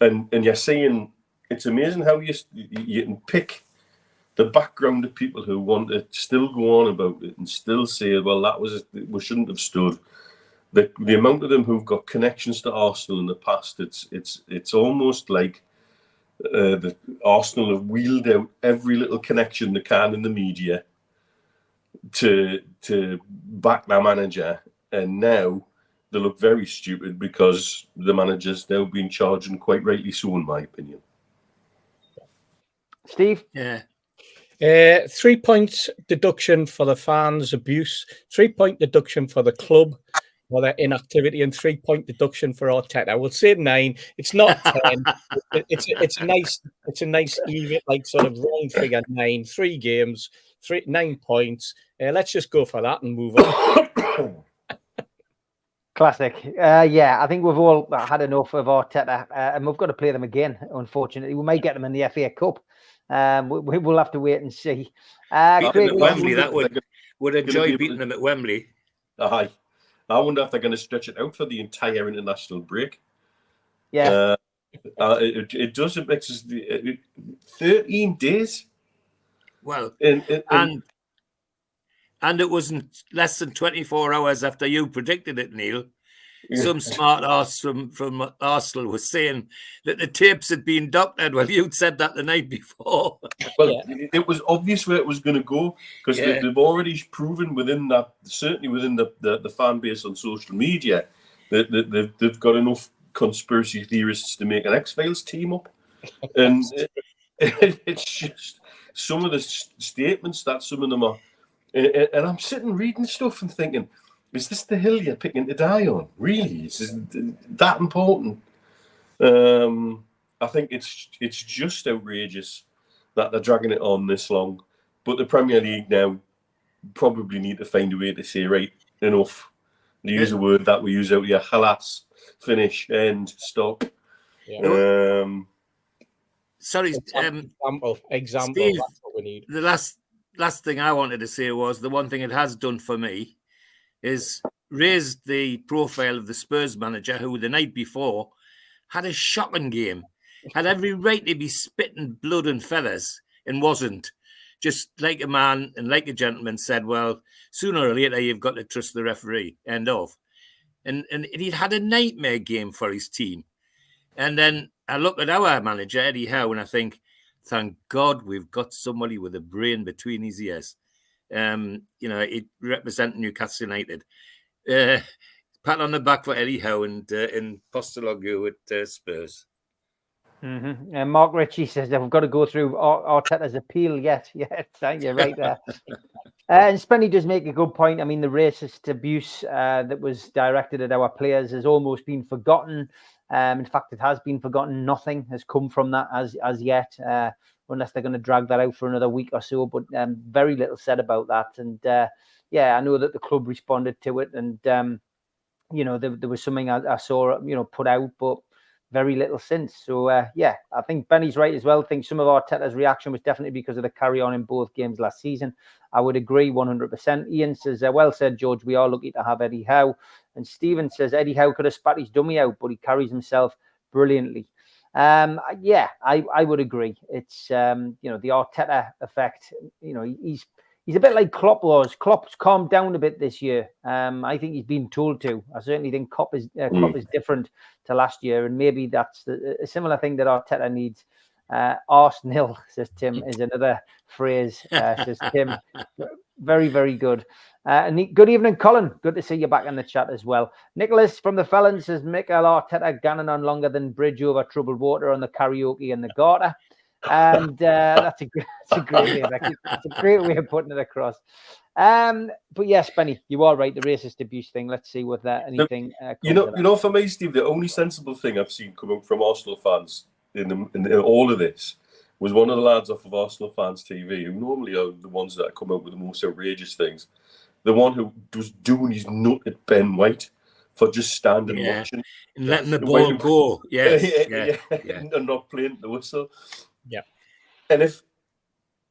And you're saying, it's amazing how you can pick the background of people who want to still go on about it and still say, well, we shouldn't have stood. The amount of them who've got connections to Arsenal in the past, it's almost like the Arsenal have wheeled out every little connection they can in the media to back their manager, and now they look very stupid because the manager's now being charged, and quite rightly so, in my opinion. Steve? Yeah. 3 points deduction for the fans' abuse, 3 point deduction for the club for their inactivity, and 3 point deduction for Arteta. I will say 9. It's not 10. It's a nice even, like, sort of round figure 9. 3 games, 9 points. Let's just go for that and move on. Classic. Yeah, I think we've all had enough of Arteta, and we've got to play them again. Unfortunately, we may get them in the FA Cup. We will have to wait and see. Beat them at Wembley, that would enjoy beating them at Wembley. Aye. I wonder if they're going to stretch it out for the entire international break. Yeah. It does. It makes us 13 days. Well, and it wasn't less than 24 hours after you predicted it, Neil. Some smart ass from Arsenal was saying that the tapes had been doctored. Well, you'd said that the night before. Well, it was obvious where it was going to go, because they've already proven certainly within the fan base on social media, that they've got enough conspiracy theorists to make an X-Files team up. And it's just some of the statements that some of them are. And I'm sitting reading stuff and thinking, is this the hill you're picking to die on? Really? Is that important? I think it's just outrageous that they're dragging it on this long. But the Premier League now probably need to find a way to say, right, enough. And use a word that we use out here, halas, finish, end, stop. Yeah. Sorry, example. Steve, that's what we need. The last thing I wanted to say was, the one thing it has done for me is raised the profile of the Spurs manager, who the night before had a shocking game, had every right to be spitting blood and feathers, and wasn't. Just like a man and like a gentleman said, well, sooner or later you've got to trust the referee, end of. And he'd had a nightmare game for his team. And then I look at our manager, Eddie Howe, and I think, thank God we've got somebody with a brain between his ears. He representing Newcastle United. Pat on the back for Eddie Howe and Posteloglou at Spurs. Mm-hmm. And Mark Ritchie says that we've got to go through Arteta's appeal yet. Yes, you're right there. And Spenny does make a good point. I mean, the racist abuse that was directed at our players has almost been forgotten. In fact, it has been forgotten. Nothing has come from that as yet, unless they're going to drag that out for another week or so. But very little said about that. And I know that the club responded to it, and there was something I saw, put out, but very little since. So, I think Benny's right as well. I think some of Arteta's reaction was definitely because of the carry on in both games last season. I would agree 100%. Ian says, well said, George. We are lucky to have Eddie Howe. And Stephen says, Eddie Howe could have spat his dummy out, but he carries himself brilliantly. I would agree. It's, the Arteta effect. He's a bit like Klopp was. Klopp's calmed down a bit this year. I think he's been told to. I certainly think Klopp is different to last year, and maybe that's a similar thing that Arteta needs. Arsenal, says Tim, is another phrase, says Tim. Very, very good. And good evening, Colin. Good to see you back in the chat as well. Nicholas from the Felons says, Mikel Arteta gannon on longer than bridge over troubled water on the karaoke in the Garter. And that's a great way. It's a great way of putting it across. But yes, Benny, you are right. The racist abuse thing. Let's see what anything. For me, Steve, the only sensible thing I've seen coming from Arsenal fans in all of this was one of the lads off of Arsenal Fans TV, who normally are the ones that come up with the most outrageous things. The one who was doing his nut at Ben White for just standing watching and letting the ball go. Yes, and not playing the whistle. Yeah. And if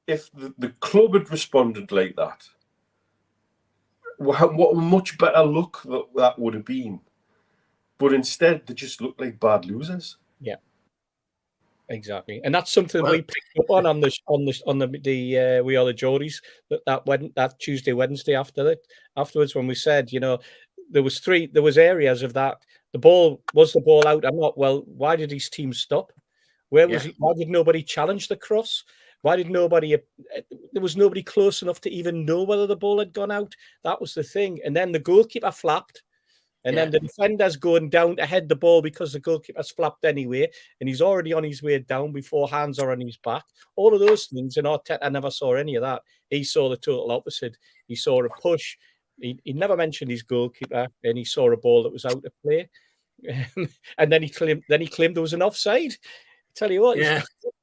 the club had responded like that, what a much better look that would have been. But instead, they just looked like bad losers. Yeah, exactly. And that's something we picked up on the We Are the Geordies that Tuesday, Wednesday afterwards when we said, there was areas of that. Was the ball out or not? Well, why did his team stop? Why did nobody challenge the cross? Why did there was nobody close enough to even know whether the ball had gone out? That was the thing. And then the goalkeeper flapped. And then the defender's going down to head the ball because the goalkeeper's flapped anyway. And he's already on his way down before hands are on his back. All of those things. And Arteta never saw any of that. He saw the total opposite. He saw a push. He never mentioned his goalkeeper. And he saw a ball that was out of play. And then he claimed there was an offside. Tell you what,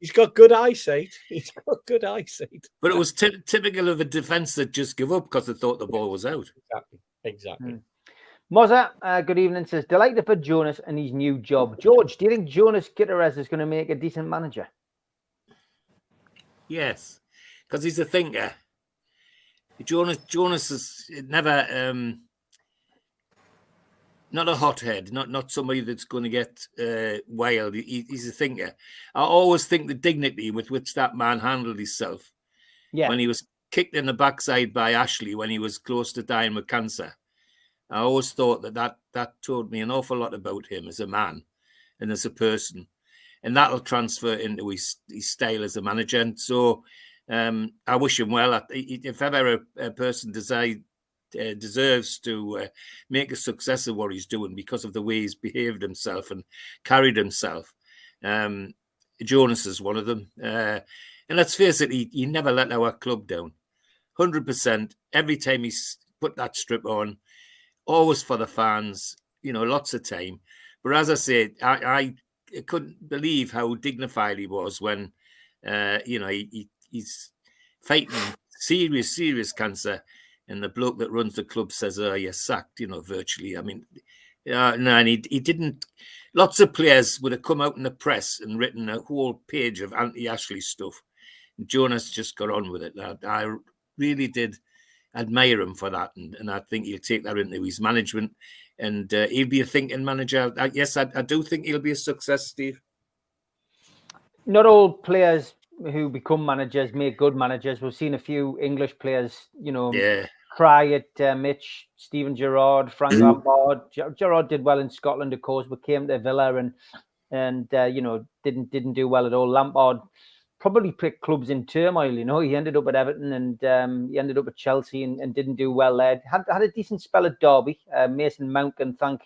he's got good eyesight. He's got good eyesight. But it was typical of a defence that just give up because they thought the ball was out. Exactly. Moza, good evening, says, delighted for Jonas and his new job. George, do you think Jonas Gutierrez is going to make a decent manager? Yes, because he's a thinker. Jonas is never... not a hothead, not somebody that's going to get wild. He's a thinker. I always think the dignity with which that man handled himself when he was kicked in the backside by Ashley when he was close to dying with cancer. I always thought that told me an awful lot about him as a man and as a person. And that'll transfer into his style as a manager. And so I wish him well. If ever a person deserves to make a success of what he's doing because of the way he's behaved himself and carried himself. Jonas is one of them. And let's face it, he never let our club down. 100%. Every time he's put that strip on, always for the fans, lots of time. But as I said, I couldn't believe how dignified he was when, he's fighting serious cancer. And the bloke that runs the club says, you're sacked, virtually. I mean, and he didn't. Lots of players would have come out in the press and written a whole page of anti-Ashley stuff. And Jonas just got on with it. I really did admire him for that. And I think he'll take that into his management. And he'll be a thinking manager. Yes, I do think he'll be a success, Steve. Not all players who become managers make good managers. We've seen a few English players, cry at Mitch, Steven Gerrard, Frank Lampard. Gerrard did well in Scotland, of course, but came to Villa and didn't do well at all. Lampard probably picked clubs in turmoil. He ended up at Everton and he ended up at Chelsea and didn't do well there. Had a decent spell at Derby. Mason Mount can thank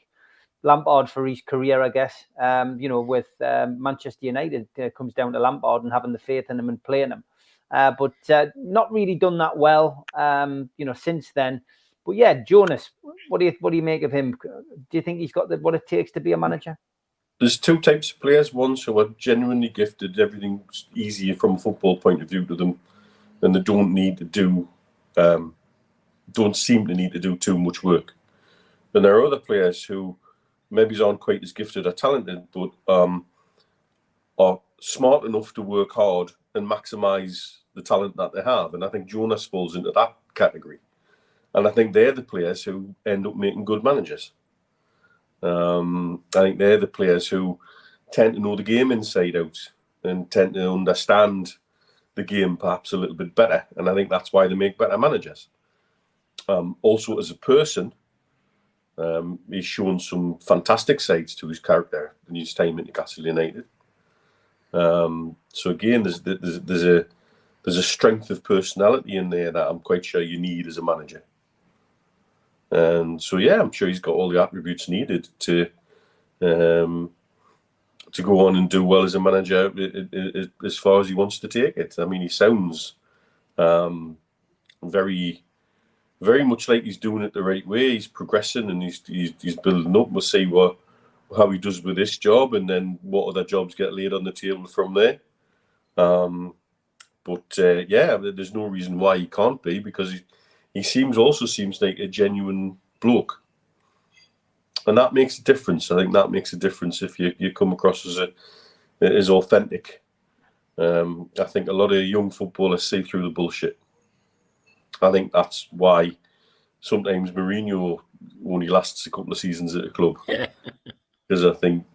Lampard for his career, I guess. With Manchester United, it comes down to Lampard and having the faith in him and playing him. But not really done that well, since then. But yeah, Jonas, what do you make of him? Do you think he's got what it takes to be a manager? There's two types of players. Ones who are genuinely gifted, everything's easier from a football point of view to them, and they don't seem to need to do too much work. And there are other players who maybe aren't quite as gifted or talented, but are smart enough to work hard and maximise the talent that they have. And I think Jonas falls into that category. And I think they're the players who end up making good managers. I think they're the players who tend to know the game inside out and tend to understand the game perhaps a little bit better. And I think that's why they make better managers. Also, as a person, he's shown some fantastic sides to his character in his time at Newcastle United. So again, there's a strength of personality in there that I'm quite sure you need as a manager. And so yeah, I'm sure he's got all the attributes needed to go on and do well as a manager as far as he wants to take it. I mean, he sounds very, very much like he's doing it the right way. He's progressing and he's building up. We'll see how he does with this job, and then what other jobs get laid on the table from there. But yeah, there's no reason why he can't be, because he seems like a genuine bloke, and that makes a difference. I think that makes a difference if you come across as authentic. I think a lot of young footballers see through the bullshit. I think that's why sometimes Mourinho only lasts a couple of seasons at a club, because I think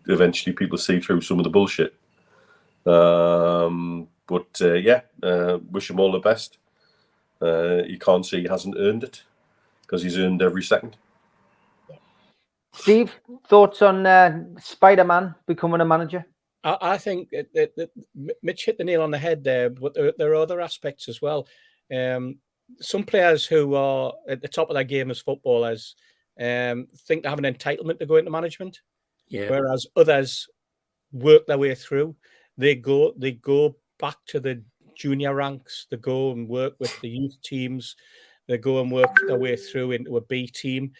eventually people see through some of the bullshit. But yeah, wish him all the best. You can't say he hasn't earned it, because he's earned every second. Steve, thoughts on Spider-Man becoming a manager? I think that Mitch hit the nail on the head there, but there are other aspects as well. Some players who are at the top of their game as footballers think they have an entitlement to go into management, whereas others work their way through. They go back to the junior ranks. They go and work with the youth teams. They go and work their way through into a B team.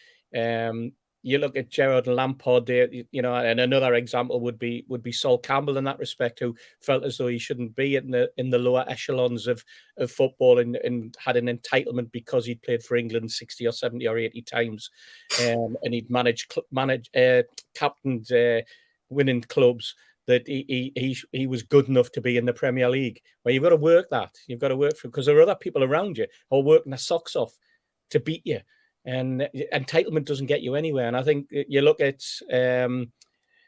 You look at Gerrard and Lampard there, and another example would be Sol Campbell in that respect, who felt as though he shouldn't be in the lower echelons of football and had an entitlement because he'd played for England 60 or 70 or 80 times, and he'd captained winning clubs, that he was good enough to be in the Premier League. Well, you've got to work that. You've got to work for it, because there are other people around you who are working their socks off to beat you. And entitlement doesn't get you anywhere. And I think you look at Xabi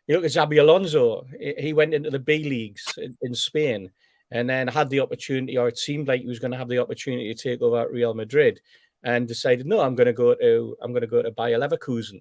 Alonso. He went into the B leagues in Spain, and then had the opportunity, or it seemed like he was going to have the opportunity to take over at Real Madrid, and decided, no, I'm going to go to Bayer Leverkusen.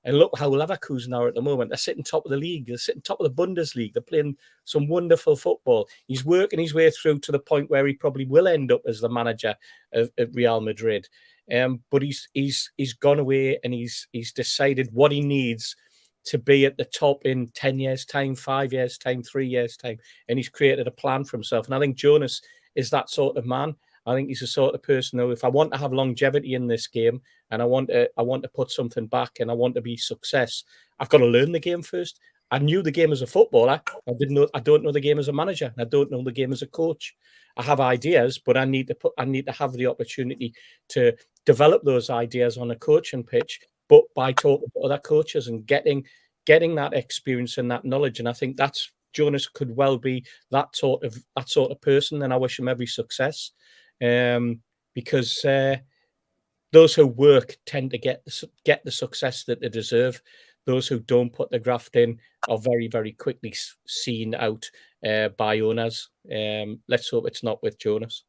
And look how Leverkusen are at the moment. They're sitting top of the league. They're sitting top of the Bundesliga. They're playing some wonderful football. He's working his way through to the point where he probably will end up as the manager of Real Madrid. But he's gone away, and he's decided what he needs to be at the top in 10 years' time, 5 years' time, 3 years' time. And he's created a plan for himself. And I think Jonas is that sort of man. I think he's the sort of person who, if I want to have longevity in this game, and I want to put something back, and I want to be success, I've got to learn the game first. I knew the game as a footballer. I don't know the game as a manager. I don't know the game as a coach. I have ideas, but I need to have the opportunity to develop those ideas on a coaching pitch, but by talking to other coaches and getting that experience and that knowledge. And I think that's Jonas could well be that sort of person, and I wish him every success. Because those who work tend to get the success that they deserve. Those who don't put the graft in are very, very quickly seen out by owners. Let's hope it's not with Jonas.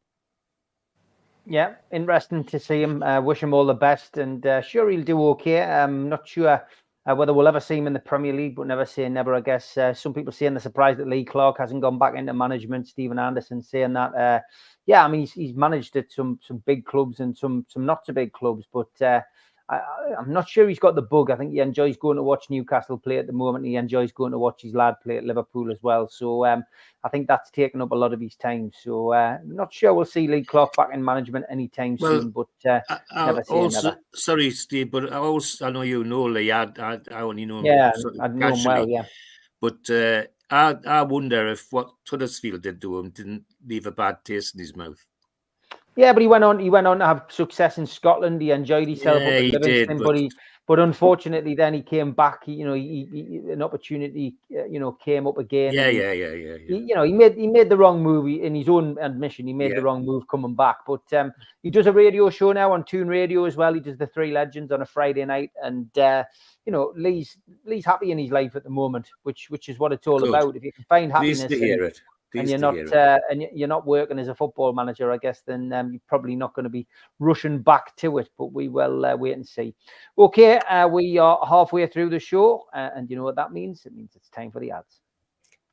Yeah, interesting to see him. Wish him all the best, and sure, he'll do okay. I'm not sure whether we'll ever see him in the Premier League, but never say never, I guess. Some people saying they're surprised that Lee Clark hasn't gone back into management. Stephen Anderson saying that. Yeah, I mean, he's managed at some big clubs and some not so big clubs, but I'm not sure he's got the bug. I think he enjoys going to watch Newcastle play at the moment. He enjoys going to watch his lad play at Liverpool as well. So I think that's taken up a lot of his time. So not sure we'll see Lee Clark back in management anytime soon, but never say never. Sorry, Steve, but I know you know Lee. I only know him. Yeah, I know him well, yeah. But I wonder if what Huddersfield did to him didn't leave a bad taste in his mouth. Yeah, but he went on to have success in Scotland. He enjoyed himself up in Livingston, but But unfortunately, then he came back. An opportunity, came up again. Yeah. He made the wrong move in his own admission. He made the wrong move coming back. But he does a radio show now on Toon Radio as well. He does the Three Legends on a Friday night, and Lee's happy in his life at the moment, which is what it's all about. If you can find happiness, Pleased to hear it. And you're not working as a football manager, I guess, then you're probably not going to be rushing back to it. But we will wait and see. Okay, we are halfway through the show, and you know what that means? It means it's time for the ads.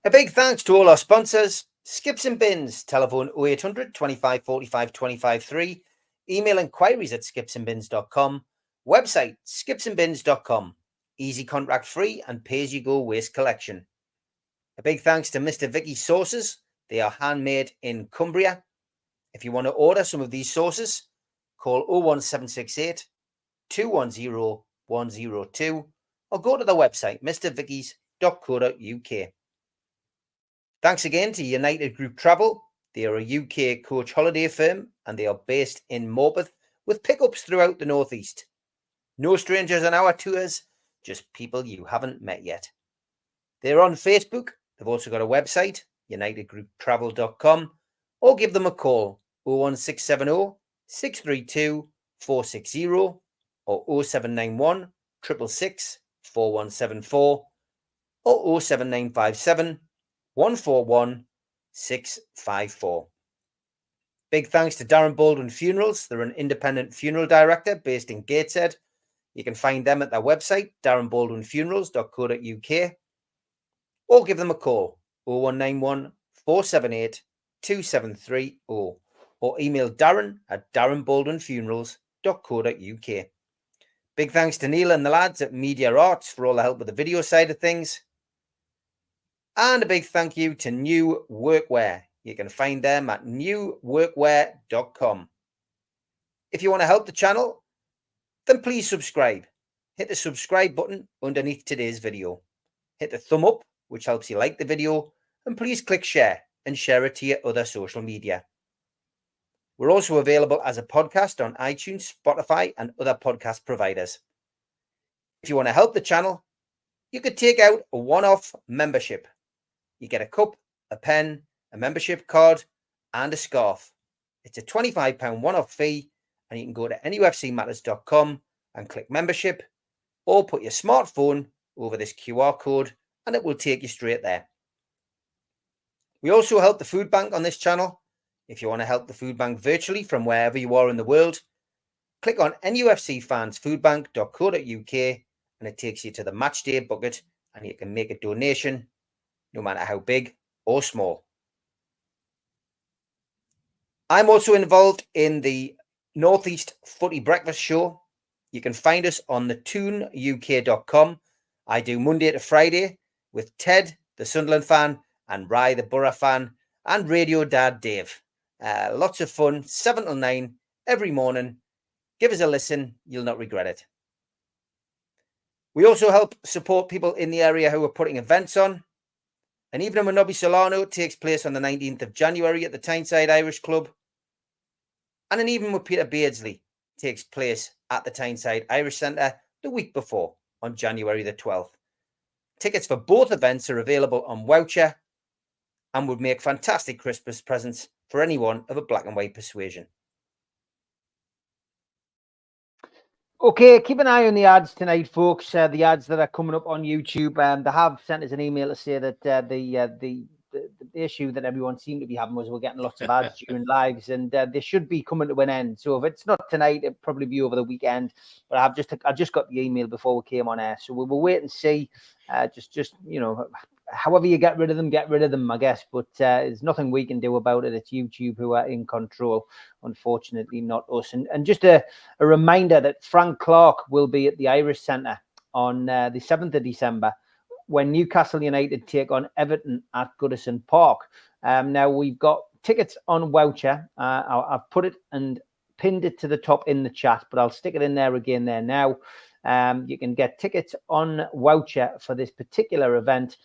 A big thanks to all our sponsors: Skips and Bins, telephone 0800 25 45 25 3, email inquiries at skipsandbins.com, website skipsandbins.com, easy contract free and pay-as-you-go waste collection. A big thanks to Mr. Vicky's sauces. They are handmade in Cumbria. If you want to order some of these sauces, call 01768 210 102 or go to the website mrvickys.co.uk. Thanks again to United Group Travel. They are a UK coach holiday firm and they are based in Morpeth with pickups throughout the Northeast. No strangers on our tours, just people you haven't met yet. They're on Facebook. They've also got a website, unitedgrouptravel.com, or give them a call, 01670 632 460 or 0791 666 4174 or 07957 141 654. Big thanks to Darren Baldwin Funerals. They're an independent funeral director based in Gateshead. You can find them at their website, darrenbaldwinfunerals.co.uk, or give them a call, 0191 478 2730, or email Darren at darrenbaldwinfunerals.co.uk. Big thanks to Neil and the lads at Media Arts for all the help with the video side of things. And a big thank you to New Workwear. You can find them at newworkwear.com. If you want to help the channel, then please subscribe. Hit the subscribe button underneath today's video. Hit the thumb up, which helps you like the video, and please click share and share it to your other social media. We're also available as a podcast on iTunes, Spotify, and other podcast providers. If you want to help the channel, you could take out a one-off membership. You get a cup, a pen, a membership card, and a scarf. It's a £25 one-off fee, and you can go to nufcmatters.com and click membership, or put your smartphone over this QR code, and it will take you straight there. We also help the food bank on this channel. If you want to help the food bank virtually from wherever you are in the world, click on nufcfansfoodbank.co.uk and it takes you to the match day bucket and you can make a donation no matter how big or small. I'm also involved in the Northeast Footy Breakfast Show. You can find us on the toonuk.com. I do Monday to Friday with Ted, the Sunderland fan, and Rye, the Borough fan, and Radio Dad Dave. Lots of fun, 7 till 9 every morning. Give us a listen. You'll not regret it. We also help support people in the area who are putting events on. An evening with Nobby Solano takes place on the 19th of January at the Tyneside Irish Club. And an evening with Peter Beardsley takes place at the Tyneside Irish Centre the week before, on January the 12th. Tickets for both events are available on Voucher and would make fantastic Christmas presents for anyone of a black and white persuasion. Okay, keep an eye on the ads tonight, folks. The ads that are coming up on YouTube. They have sent us an email to say that the issue that everyone seemed to be having was we're getting lots of ads during lives, and they should be coming to an end. So if it's not tonight, it'll probably be over the weekend. But I just got the email before we came on air, so we will wait and see. Just however you get rid of them, I guess. But there's nothing we can do about it. It's YouTube who are in control, unfortunately, not us. And just a reminder that Frank Clark will be at the Irish Centre on the 7th of December when Newcastle United take on Everton at Goodison Park. Now, we've got tickets on Voucher. I've put it and pinned it to the top in the chat, but I'll stick it in there again there now. You can get tickets on Voucher for this particular event.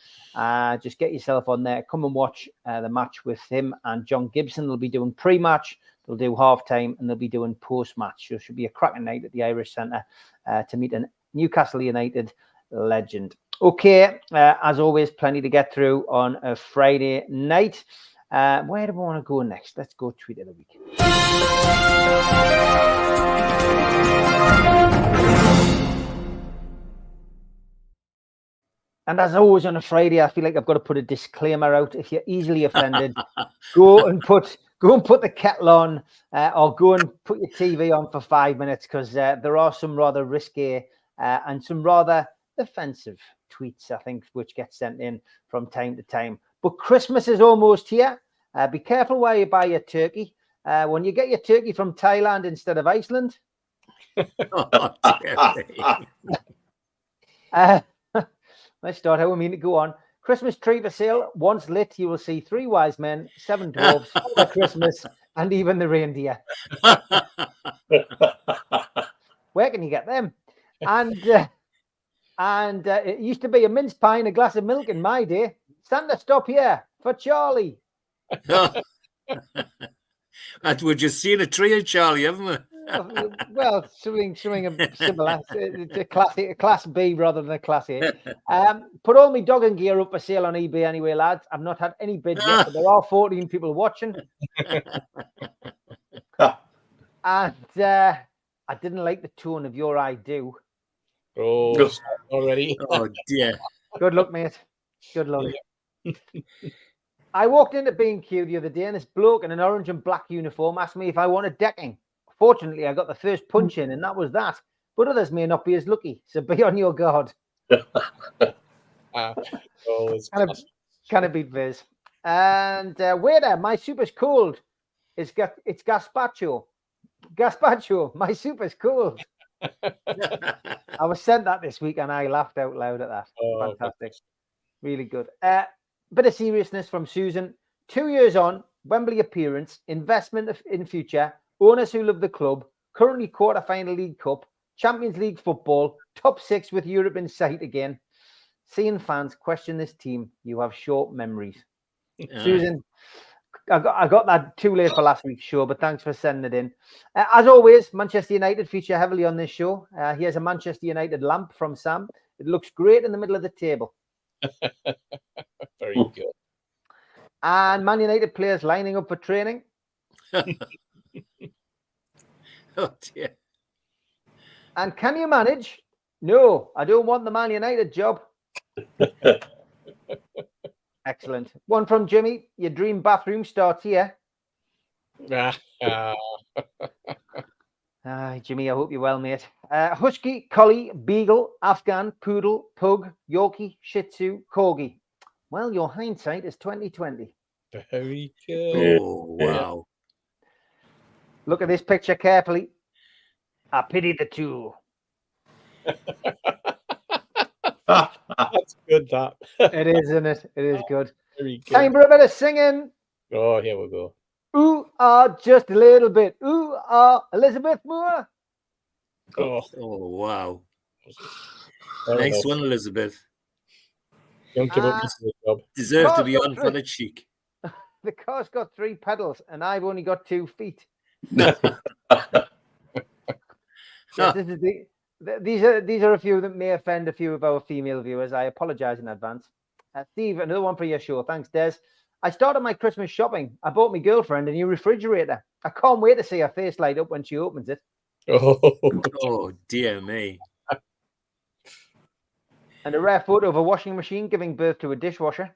Just get yourself on there. Come and watch the match with him and John Gibson. They'll be doing pre-match, they'll do half-time, and they'll be doing post-match. So it should be a cracking night at the Irish Centre to meet an Newcastle United legend. Okay, as always, plenty to get through on a Friday night. Where do we want to go next? Let's go tweet of the week. And as always on a Friday, I feel like I've got to put a disclaimer out. If you're easily offended, go and put the kettle on, or go and put your TV on for 5 minutes, because there are some rather risky and some rather offensive tweets, I think, which get sent in from time to time. But Christmas is almost here. Be careful where you buy your turkey. When you get your turkey from Thailand instead of Iceland. Let's start how we mean to go on. Christmas tree for sale. Once lit, you will see 3 wise men, 7 dwarves, Father Christmas, and even the reindeer. Where can you get them? And it used to be a mince pie and a glass of milk in my day. Santa, stop here for Charlie. We're just seeing a tree of Charlie, haven't we? Well, something similar. It's a class B rather than a class A. Put all my dogging gear up for sale on eBay anyway, lads. I've not had any bids yet, but there are 14 people watching. And I didn't like the tone of your I do. Oh, already. Oh dear. Good luck, mate. Good luck. I walked into B&Q the other day, and this bloke in an orange and black uniform asked me if I wanted decking. Fortunately, I got the first punch in, and that was that. But others may not be as lucky, so be on your guard. Kind of beat Viz. And waiter, my super's cold. It's gazpacho. Gazpacho, my super's cold. I was sent that this week, and I laughed out loud at that. Fantastic. Really good. Bit of seriousness from Susan. 2 years on, Wembley appearance, investment in future, owners who love the club, currently quarter-final League Cup, Champions League football, top 6 with Europe in sight again. Seeing fans question this team, you have short memories. Susan, I got that too late for last week's show, but thanks for sending it in. As always, Manchester United feature heavily on this show. Here's a Manchester United lamp from Sam. It looks great in the middle of the table. Very good. And Man United players lining up for training. Oh dear. And can you manage? No, I don't want the Man United job. Excellent. One from Jimmy. Your dream bathroom starts here. Jimmy, I hope you're well, mate. Husky, Collie, Beagle, Afghan, Poodle, Pug, Yorkie, Shih Tzu, Corgi. Well, your hindsight is 2020. Very good. Oh, wow. Look at this picture carefully. I pity the two. That's good, that. It is, isn't it? It is good. Very good. Time for a bit of singing. Oh, here we go. Ooh, just a little bit. Ooh, Elizabeth Moore. Oh, wow. Very Nice one, Elizabeth. Don't give up this job. Deserve to be on for the cheek. The car's got 3 pedals, and I've only got 2 feet. These are a few that may offend a few of our female viewers. I apologize in advance. Steve, another one for your show. Thanks, Des. I started my Christmas shopping. I bought my girlfriend a new refrigerator. I can't wait to see her face light up when she opens it. Oh dear me. And a rare photo of a washing machine giving birth to a dishwasher.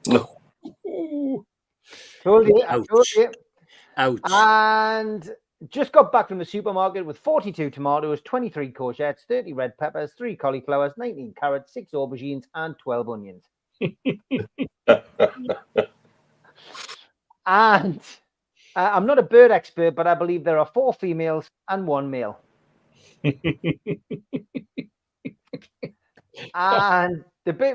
Oh. Told you. Ouch. And just got back from the supermarket with 42 tomatoes, 23 courgettes, 30 red peppers, 3 cauliflowers, 19 carrots, 6 aubergines, and 12 onions. And I'm not a bird expert, but I believe there are 4 females and 1 male. And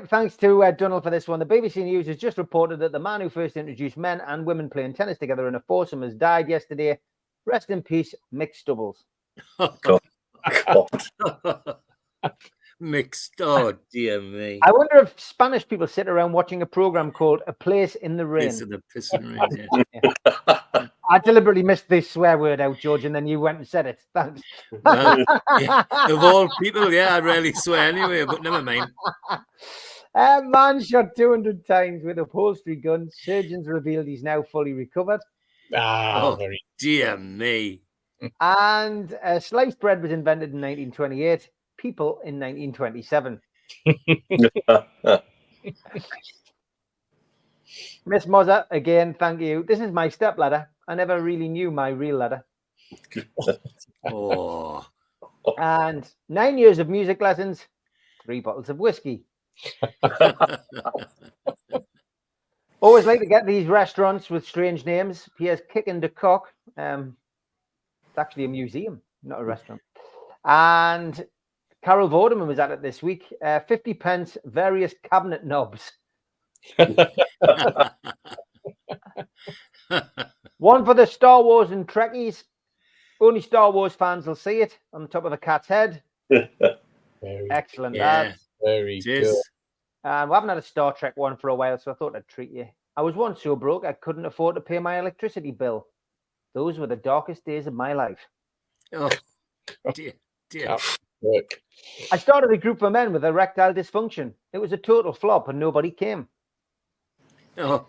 thanks to Donald for this one. The BBC News has just reported that the man who first introduced men and women playing tennis together in a foursome has died yesterday. Rest in peace, Mick Stubbles. God. Mixed. Oh dear me. I wonder if Spanish people sit around watching a program called A Place in the Rain. Place in the pissing rain. Yeah. I deliberately missed this swear word out, George, and then you went and said it. Thanks. Well, yeah, of all people, yeah, I rarely swear anyway, but never mind. Man shot 200 times with upholstery gun. Surgeons revealed he's now fully recovered. Oh, dear me. And sliced bread was invented in 1928. People in 1927. Miss Mozza, again, thank you. This is my stepladder. I never really knew my real ladder. Oh. And 9 years of music lessons, 3 bottles of whiskey. Always like to get these restaurants with strange names. Here's Kicking the Cock. It's actually a museum, not a restaurant. And Carol Vorderman was at it this week. 50 pence, various cabinet knobs. One for the Star Wars and Trekkies. Only Star Wars fans will see it on the top of a cat's head. Excellent. Yeah, very good. And we haven't had a Star Trek one for a while, so I thought I'd treat you. I was once so broke I couldn't afford to pay my electricity bill. Those were the darkest days of my life. Oh, dear. I started a group of men with erectile dysfunction. It was a total flop and nobody came. Oh.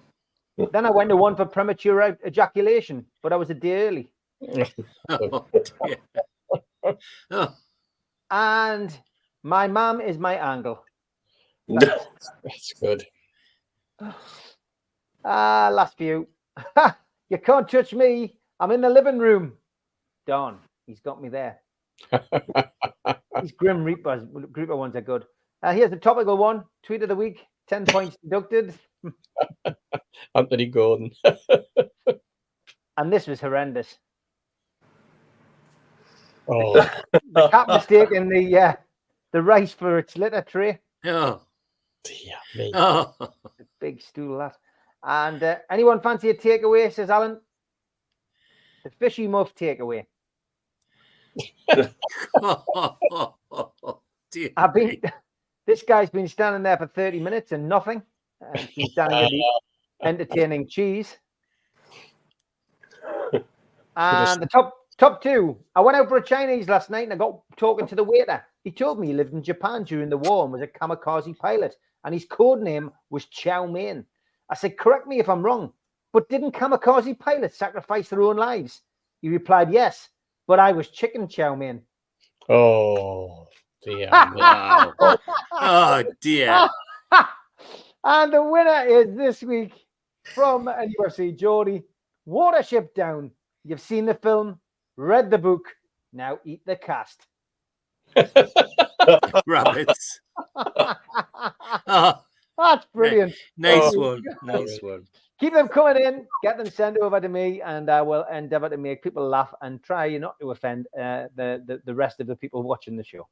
Then I went to one for premature ejaculation, but I was a day early. Oh, dear. Oh. And my mum is my angle. That's good. Last few. You can't touch me. I'm in the living room. Don, he's got me there. These Grim Reaper ones are good. Here's the topical one. Tweet of the week. 10 points deducted. Anthony Gordon. And this was horrendous. Oh, The cat mistake in the rice for its litter tray. Oh. dear me. Oh. A big stool, that. And anyone fancy a takeaway, says Alan? The fishy muff takeaway. Dear. This guy's been standing there for 30 minutes and nothing. He's been standing with the entertaining cheese. And the top two. I went out for a Chinese last night and I got talking to the waiter. He told me he lived in Japan during the war and was a kamikaze pilot. And his code name was Chow Mein. I said, correct me if I'm wrong, but didn't kamikaze pilots sacrifice their own lives? He replied, yes, but I was chicken chow mein. Oh, dear. Wow. Oh, dear. And the winner is this week from NUFC Geordie, Watership Down. You've seen the film, read the book, now eat the cast. Rabbits. Oh, that's brilliant. Nice one. Nice one. Keep them coming in. Get them sent over to me, and I will endeavour to make people laugh and try not to offend the rest of the people watching the show.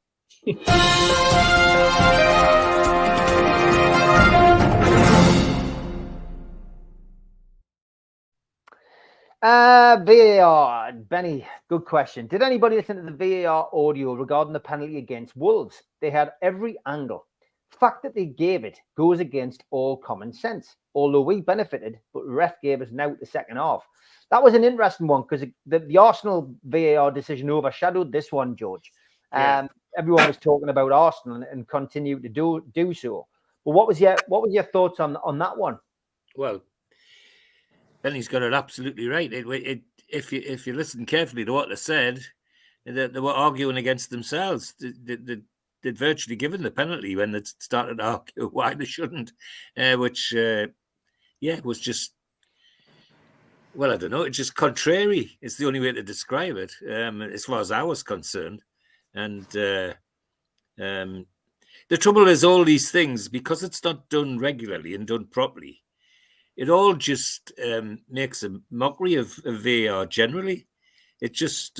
VAR, Benny, good question. Did anybody listen to the VAR audio regarding the penalty against Wolves? They had every angle. The fact that they gave it goes against all common sense. Although we benefited, but the ref gave us now the second half. That was an interesting one because the Arsenal VAR decision overshadowed this one, George. Yeah. Everyone was talking about Arsenal and continue to do so. But what was your thoughts on that one? Well, Benny's got it absolutely right. If you listen carefully to what they said, they were arguing against themselves. They'd virtually given the penalty when they started to argue why they shouldn't, which was just, well, I don't know, it's just contrary. It's the only way to describe it, as far as I was concerned. And the trouble is all these things, because it's not done regularly and done properly, it all just makes a mockery of VAR generally. It just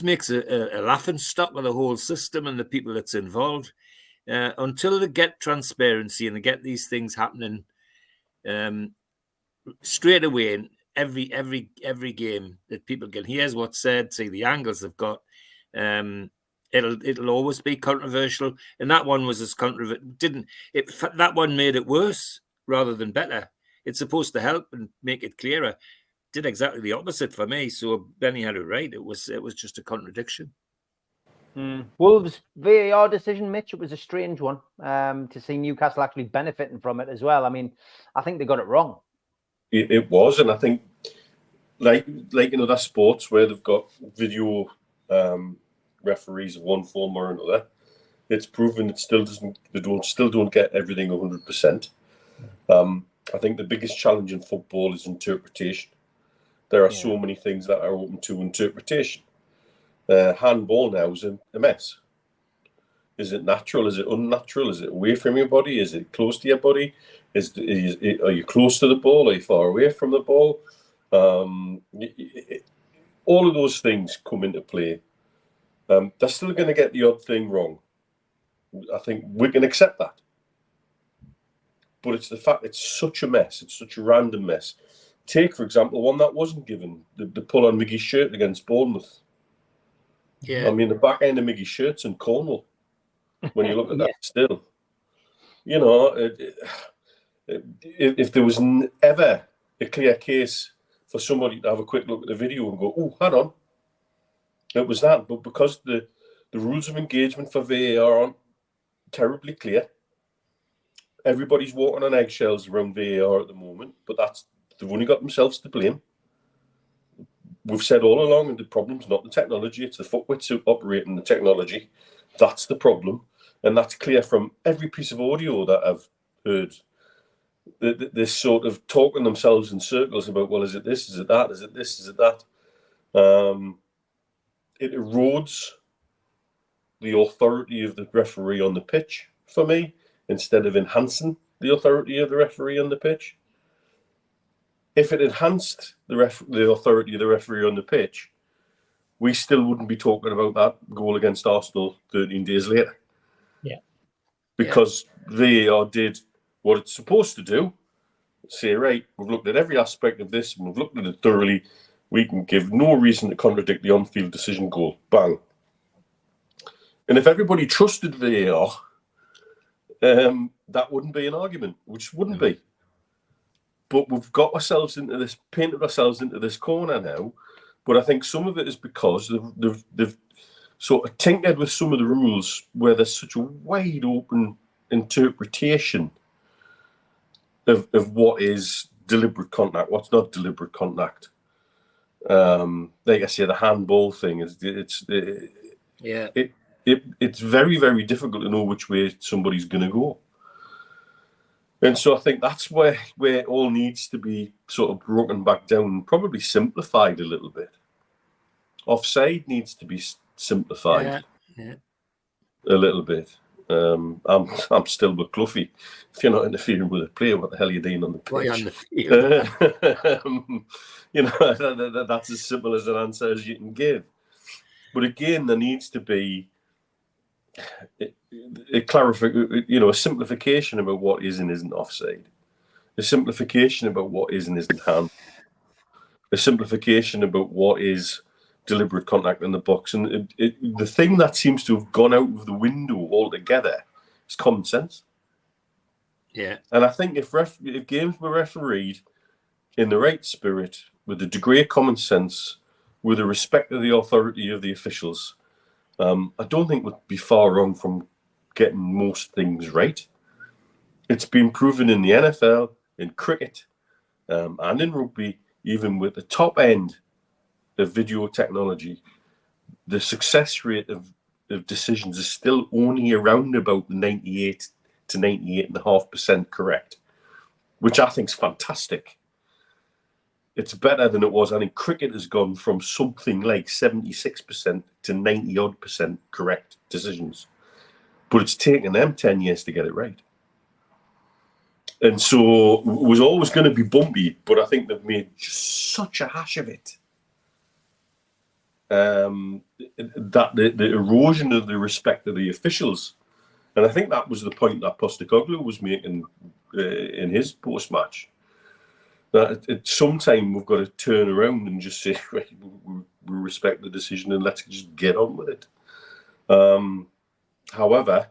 makes a laughing stock of the whole system and the people that's involved. Until they get transparency and they get these things happening straight away in every game, that people can hear what's said, see the angles they've got. It'll always be controversial, and that one was as controversial. That one made it worse rather than better. It's supposed to help and make it clearer, did exactly the opposite for me. So Benny had it right. It was just a contradiction. Wolves VAR decision, Mitch, it was a strange one to see Newcastle actually benefiting from it as well. I mean, I think they got it wrong. It was, and I think like in other sports where they've got video referees of one form or another, it's proven it still don't get everything 100%. I think the biggest challenge in football is interpretation. There are so many things that are open to interpretation. Handball now is a mess. Is it natural? Is it unnatural? Is it away from your body? Is it close to your body? Are you close to the ball? Are you far away from the ball? All of those things come into play. They're still going to get the odd thing wrong. I think we can accept that. But it's the fact it's such a mess. It's such a random mess. Take, for example, one that wasn't given, the pull on Miggy's shirt against Bournemouth. Yeah. I mean, the back end of Miggy's shirt's in Cornwall. When you look at that still. You know, if there was ever a clear case for somebody to have a quick look at the video and go, oh, hang on, it was that. But because the rules of engagement for VAR aren't terribly clear, everybody's walking on eggshells around VAR at the moment, but they've only got themselves to blame. We've said all along, and the problem's not the technology, it's the footwits operating the technology. That's the problem. And that's clear from every piece of audio that I've heard. This sort of talking themselves in circles about, well, is it this, is it that, is it this, is it that? It erodes the authority of the referee on the pitch for me, instead of enhancing the authority of the referee on the pitch. If it enhanced the authority of the referee on the pitch, we still wouldn't be talking about that goal against Arsenal 13 days later. Yeah. Because VAR did what it's supposed to do. Say, right, we've looked at every aspect of this, and we've looked at it thoroughly. We can give no reason to contradict the on-field decision goal. Bang. And if everybody trusted VAR, that wouldn't be an argument, which wouldn't be. But we've got ourselves into this, painted ourselves into this corner now. But I think some of it is because they've sort of tinkered with some of the rules where there's such a wide open interpretation of what is deliberate contact, what's not deliberate contact. Like I say, the handball thing it's very, very difficult to know which way somebody's going to go. And so I think that's where it all needs to be sort of broken back down and probably simplified a little bit. Offside needs to be simplified a little bit. I'm still with Cloughie. If you're not interfering with a player, what the hell are you doing on the pitch? You know, that's as simple as an answer as you can give. But again, there needs to be a clarification, you know, a simplification about what is and isn't offside, a simplification about what is and isn't hand, a simplification about what is deliberate contact in the box. And the thing that seems to have gone out of the window altogether is common sense. Yeah. And I think if games were refereed in the right spirit, with a degree of common sense, with a respect of the authority of the officials, I don't think we'd be far wrong from getting most things right. It's been proven in the NFL, in cricket, and in rugby, even with the top end of video technology, the success rate of decisions is still only around about 98 to 98.5% correct, which I think is fantastic. It's better than it was. I think cricket has gone from something like 76% to 90-odd% correct decisions. But it's taken them 10 years to get it right. And so it was always going to be bumpy, but I think they've made just such a hash of it. That the erosion of the respect of the officials. And I think that was the point that Postecoglou was making in his post-match. That at some time we've got to turn around and just say, right, we respect the decision and let's just get on with it. However,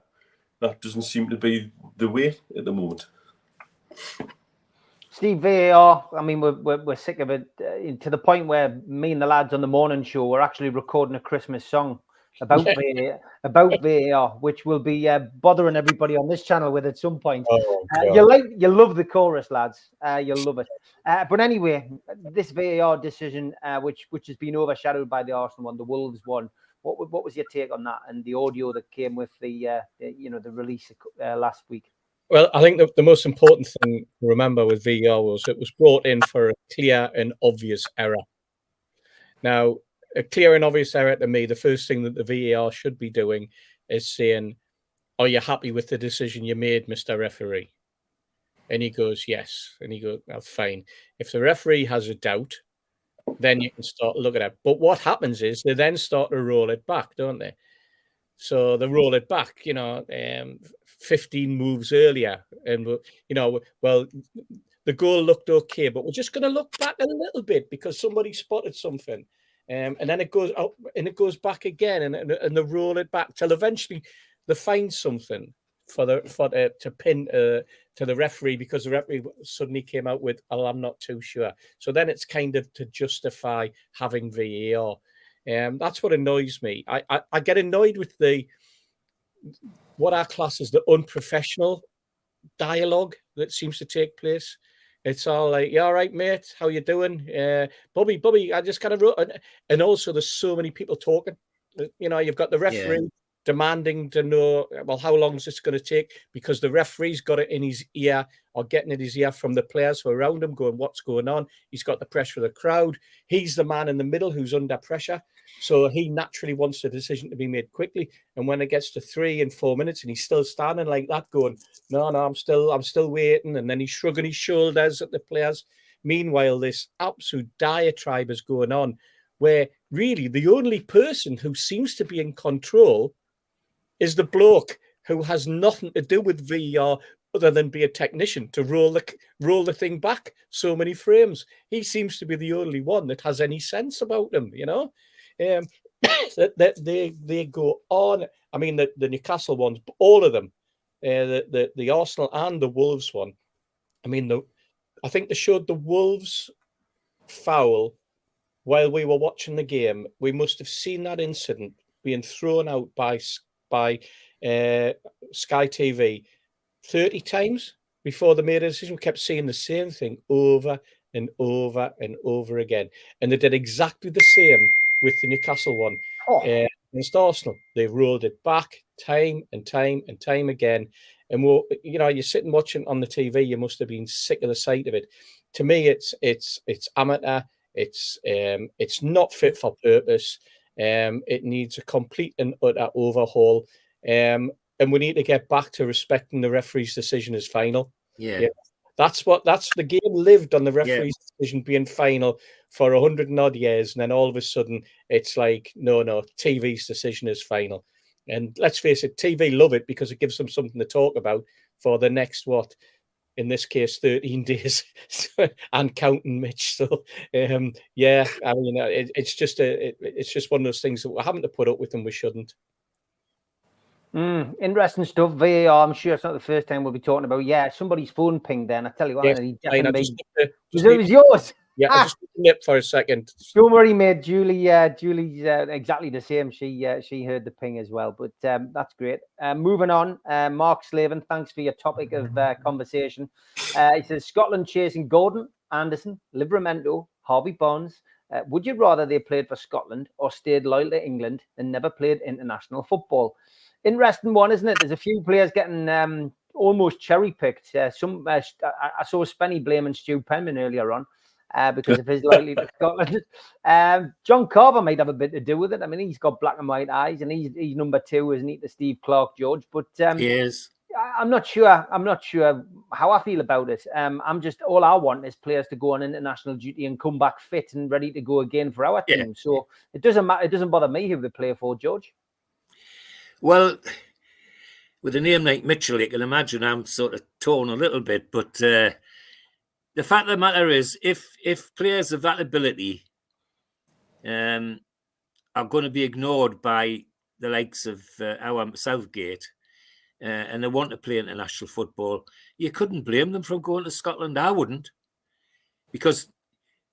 that doesn't seem to be the way at the moment. Steve, VAR, I mean, we're sick of it to the point where me and the lads on the morning show were actually recording a Christmas song about VAR, which will be bothering everybody on this channel with at some point. Oh, you love the chorus, lads. You'll love it. But anyway, this VAR decision, which has been overshadowed by the Arsenal one, the Wolves one. What was your take on that and the audio that came with the release last week? Well, I think the most important thing to remember with VAR was it was brought in for a clear and obvious error. Now, a clear and obvious error to me, the first thing that the VAR should be doing is saying, "Are you happy with the decision you made, Mr. Referee?" And he goes, "Yes." And he goes, "Well, fine." If the referee has a doubt, then you can start looking at it. But what happens is they then start to roll it back, don't they? So they roll it back, 15 moves earlier. And, well, the goal looked okay, but we're just going to look back a little bit because somebody spotted something. And then it goes out and it goes back again and they roll it back till eventually they find something to pin to the referee because the referee suddenly came out with, "Oh, I'm not too sure." So then it's kind of to justify having VAR. That's what annoys me. I get annoyed with what our class is the unprofessional dialogue that seems to take place. It's all like, "Yeah, all right, mate, how you doing? Bobby, I just kind of wrote," and also there's so many people talking. You've got the referee demanding to know, well, how long is this going to take? Because the referee's got it in his ear or getting in his ear from the players who are around him going, what's going on? He's got the pressure of the crowd. He's the man in the middle who's under pressure. So he naturally wants the decision to be made quickly. And when it gets to 3 and 4 minutes and he's still standing like that going, no, I'm still waiting. And then he's shrugging his shoulders at the players. Meanwhile, this absolute diatribe is going on where really the only person who seems to be in control is the bloke who has nothing to do with VAR other than be a technician to roll the thing back so many frames. He seems to be the only one that has any sense about them, that they go on. I mean, the Newcastle ones, all of them, the Arsenal and the Wolves one. I mean, I think they showed the Wolves foul while we were watching the game. We must have seen that incident being thrown out by Sky TV 30 times before they made a decision. We kept seeing the same thing over and over and over again. And they did exactly the same with the Newcastle one against Arsenal. They rolled it back time and time and time again. And you're sitting watching on the TV, you must have been sick of the sight of it. To me, it's amateur. It's not fit for purpose. It needs a complete and utter overhaul. And we need to get back to respecting the referee's decision as final. Yeah. That's the game lived on the referee's decision being final for 100 and odd years. And then all of a sudden it's like, no, TV's decision is final. And let's face it, TV love it because it gives them something to talk about for the next, in this case, 13 days and counting, Mitch. So, I mean, it's just one of those things that we're having to put up with and we shouldn't. Interesting stuff. VAR, I'm sure it's not the first time we'll be talking about. Yeah, somebody's phone pinged then. I tell you what, it was yours. Yeah, I just nip for a second. Don't worry, mate. Julie's exactly the same. She heard the ping as well, but that's great. Moving on, Mark Slavin, thanks for your topic of conversation. He says Scotland chasing Gordon, Anderson, Livramento, Harvey Barnes. Would you rather they played for Scotland or stayed loyal to England and never played international football? Interesting one, isn't it? There's a few players getting almost cherry picked. I saw Spenny blaming Stu Penman earlier on. Because of his loyalty to Scotland. John Carver might have a bit to do with it. I mean, he's got black and white eyes, and he's number 2, isn't he, to Steve Clark George? But he is. I'm not sure how I feel about it. All I want is players to go on international duty and come back fit and ready to go again for our team. So it doesn't matter. It doesn't bother me who they play for, George. Well, with a name like Mitchell, you can imagine I'm sort of torn a little bit, but the fact of the matter is, if players of that ability are going to be ignored by the likes of our Southgate and they want to play international football, you couldn't blame them from going to Scotland. I wouldn't. because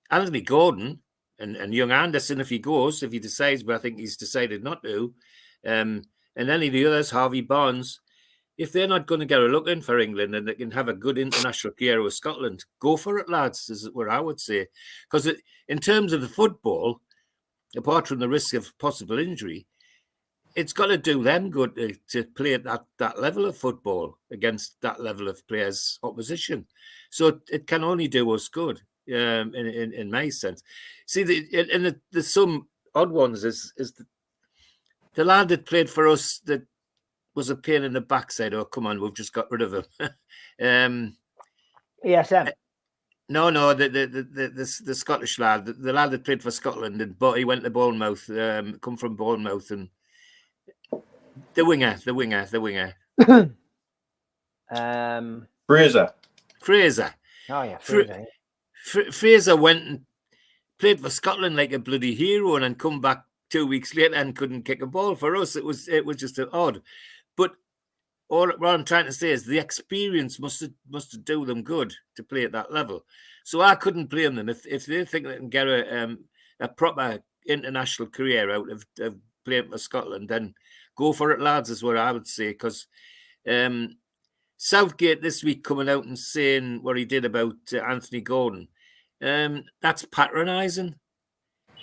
Anthony Gordon and young Anderson, if he decides, but I think he's decided not to, and any of the others, Harvey Barnes, if they're not going to get a look in for England and they can have a good international career with Scotland, go for it, lads, is what I would say. Because in terms of the football, apart from the risk of possible injury, it's got to do them good to play at that level of football against that level of players' opposition. So it can only do us good, in my sense. See, there's some odd ones. Is the lad that played for us that was a pain in the backside? Oh, come on, we've just got rid of him. ESM. No, the Scottish lad, the lad that played for Scotland, but he went to Bournemouth, come from Bournemouth, and the winger. Fraser. Oh yeah, Fraser. Fraser went and played for Scotland like a bloody hero, and then come back 2 weeks later and couldn't kick a ball for us. It was just odd. But what I'm trying to say is the experience must do them good to play at that level. So I couldn't blame them if they think they can get a proper international career out of playing for Scotland. Then go for it, lads, is what I would say. Because Southgate this week coming out and saying what he did about Anthony Gordon, that's patronising.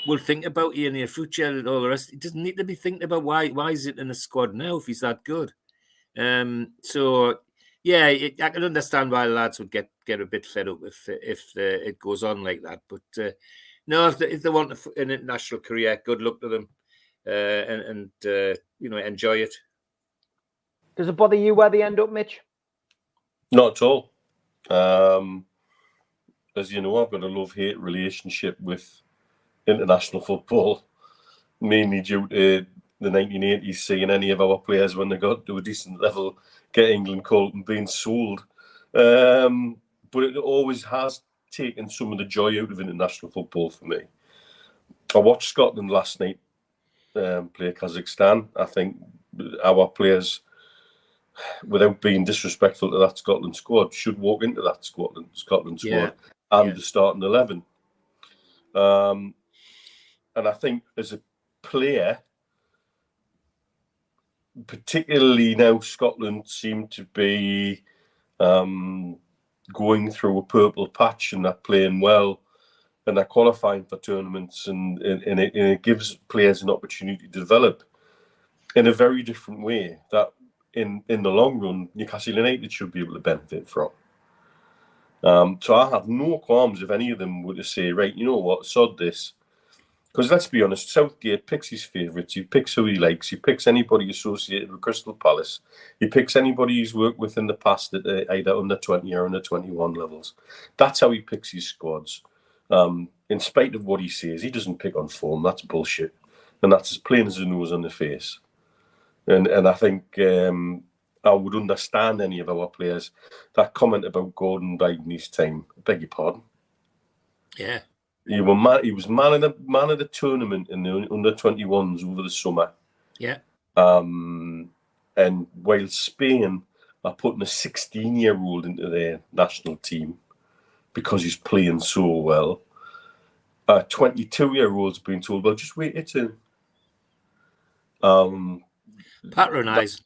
We'll think about you in your future and all the rest. He doesn't need to be thinking about why is it in the squad now if he's that good. So yeah, I can understand why lads would get a bit fed up if it goes on like that. But no, if they want an international career, good luck to them, and enjoy it. Does it bother you where they end up, Mitch? Not at all. As you know, I've got a love-hate relationship with international football, mainly due to the 1980s, seeing any of our players when they got to a decent level get England called and being sold. But it always has taken some of the joy out of international football for me. I watched Scotland last night play Kazakhstan. I think our players, without being disrespectful to that Scotland squad, should walk into that Scotland squad and the starting 11. And I think as a player, particularly now Scotland seem to be going through a purple patch and they're playing well and they're qualifying for tournaments and it gives players an opportunity to develop in a very different way that in the long run Newcastle United should be able to benefit from. So I have no qualms if any of them were to say, right, you know what, sod this. Because let's be honest, Southgate picks his favourites. He picks who he likes. He picks anybody associated with Crystal Palace. He picks anybody he's worked with in the past at either under 20 or under 21 levels. That's how he picks his squads. In spite of what he says, he doesn't pick on form. That's bullshit. And that's as plain as the nose on the face. And I think I would understand any of our players that comment about Gordon biding his time. I beg your pardon. Yeah. He was man of the tournament in the under 21s over the summer. Yeah. And while Spain are putting a 16-year-old into their national team because he's playing so well, 22-year-olds being told, well, just wait your turn. Patronise.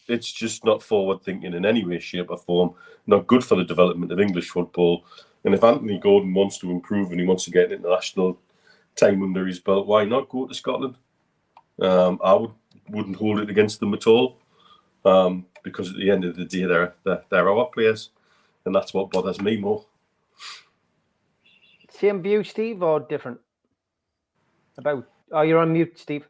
It's just not forward thinking in any way, shape or form. Not good for the development of English football. And if Anthony Gordon wants to improve and he wants to get international time under his belt, why not go to Scotland? I wouldn't hold it against them at all, because at the end of the day, they're our players, and that's what bothers me more. Same view, Steve, or different? Oh, you're on mute, Steve.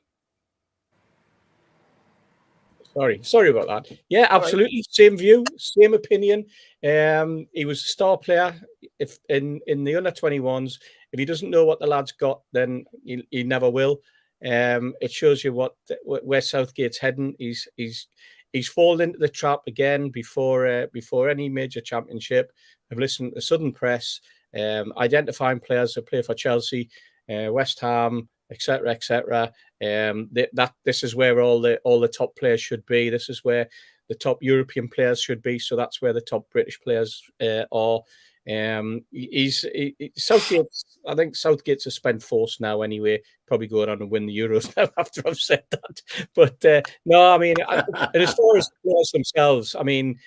Sorry about that. Yeah, absolutely. Right. Same view, same opinion. He was a star player. If in the under 21s, if he doesn't know what the lad's got, then he never will. It shows you where Southgate's heading. He's fallen into the trap again before any major championship. I've listened to Southern press, identifying players that play for Chelsea, West Ham, etc., etc. This is where all the top players should be. This is where the top European players should be. So that's where the top British players are. Southgate's. I think Southgate's a spent force now. Anyway, probably going on and win the Euros now after I've said that. But no, I mean, and as far as the players themselves, I mean,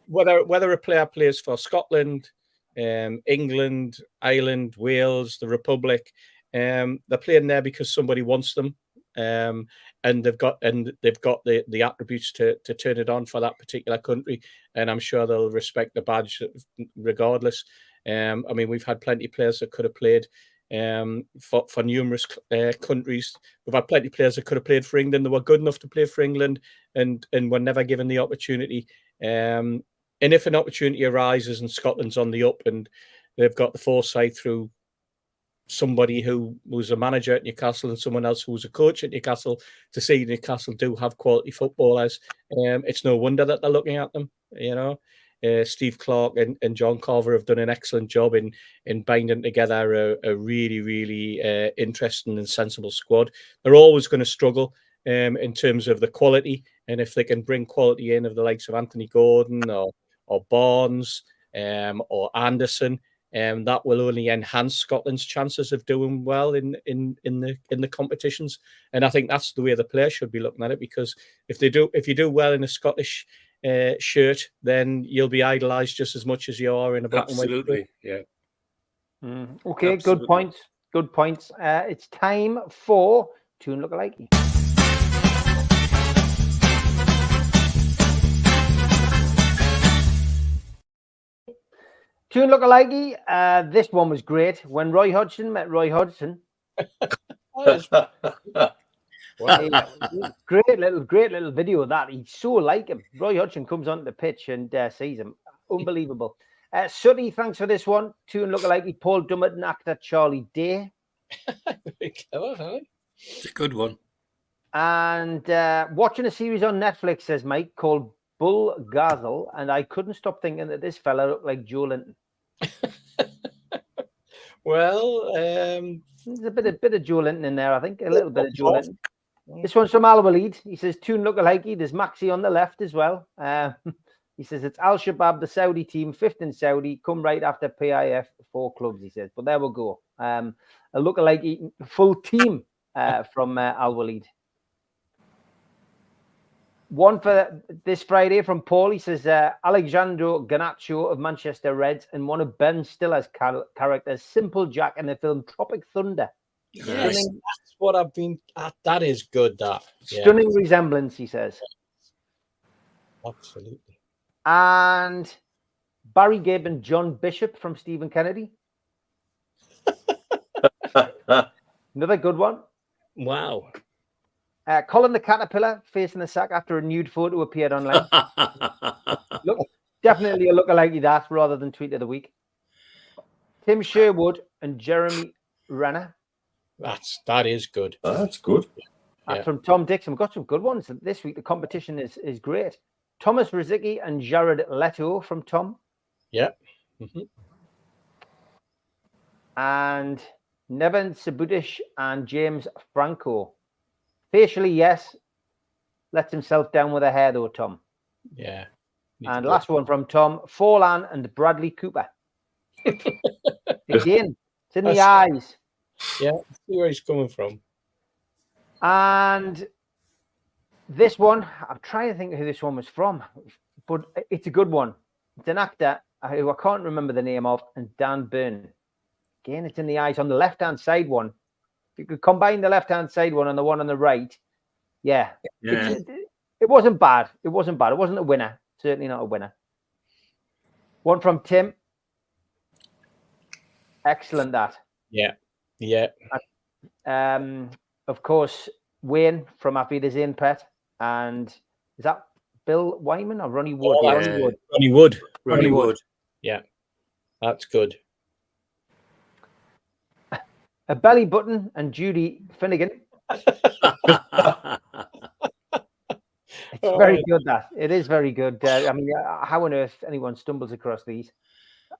whether a player plays for Scotland, England, Ireland, Wales, the Republic, they're playing there because somebody wants them. And they've got the attributes to turn it on for that particular country, and I'm sure they'll respect the badge regardless. I mean, we've had plenty of players that could have played for numerous countries. We've had plenty of players that could have played for England that were good enough to play for England and were never given the opportunity. And if an opportunity arises and Scotland's on the up and they've got the foresight through somebody who was a manager at Newcastle and someone else who was a coach at Newcastle to see Newcastle do have quality footballers, it's no wonder that they're looking at them. You know, Steve Clarke and John Carver have done an excellent job in binding together a really, really interesting and sensible squad. They're always going to struggle in terms of the quality, and if they can bring quality in of the likes of Anthony Gordon or Barnes or Anderson, that will only enhance Scotland's chances of doing well in the competitions. And I think that's the way the players should be looking at it, because if you do well in a Scottish shirt, then you'll be idolised just as much as you are in a black and white. Absolutely, yeah. Okay, Absolutely. good points. Good points. It's time for Tune Lookalike. Tune Lookalike. This one was great. When Roy Hodgson met Roy Hodgson. Great little video of that. He's so like him. Roy Hodgson comes onto the pitch and sees him. Unbelievable. Suddy, thanks for this one. Tune Lookalike. Paul Dummerton, actor Charlie Day. Very clever, huh? It's a good one. And watching a series on Netflix, says Mike, called Bull Gazel, and I couldn't stop thinking that this fella looked like Joe Linton. Well, there's a bit of Joe Linton in there, I think. A little bit of Joe Linton. This one's from Al Walid. He says, Tune Lookalike. There's Maxi on the left as well. He says, it's Al Shabaab, the Saudi team, 5th in Saudi, come right after PIF, 4 clubs, he says. But there we go. A lookalike full team from Al Walid. One for this Friday from Paul. He says, Alexandro Garnacho of Manchester Reds and one of Ben Stiller's characters, Simple Jack, in the film Tropic Thunder. Yes, that's what I've been at. That is good, that. Stunning resemblance, he says. Absolutely. And Barry Gibb and John Bishop from Stephen Kennedy. Another good one. Wow. Colin the Caterpillar facing the sack after a nude photo appeared online. Look, definitely a lookalike that rather than tweet of the week. Tim Sherwood and Jeremy Renner. That is good. That's good. Yeah. From Tom Dixon. We've got some good ones this week. The competition is great. Thomas Rizicki and Jared Leto from Tom. Yeah. And Nevin Subudish and James Franco. Facially, yes. Lets himself down with a hair, though, Tom. Yeah. And last one from Tom. Forlan and Bradley Cooper. Again, it's in the eyes. Yeah, see where he's coming from. And this one, I'm trying to think who this one was from, but it's a good one. It's an actor who I can't remember the name of, and Dan Byrne. Again, it's in the eyes on the left-hand side one. If you could combine the left-hand side one and the one on the right, yeah. It wasn't bad. It wasn't bad. It wasn't a winner. Certainly not a winner. One from Tim. Excellent, that. Yeah. Yeah. Of course, Wayne from Happy the Zane Pet. And is that Bill Wyman or Ronnie Wood? Ronnie Wood. Yeah. That's good. A Belly Button and Judy Finnegan. It's very good, that. It is very good. I mean, how on earth anyone stumbles across these?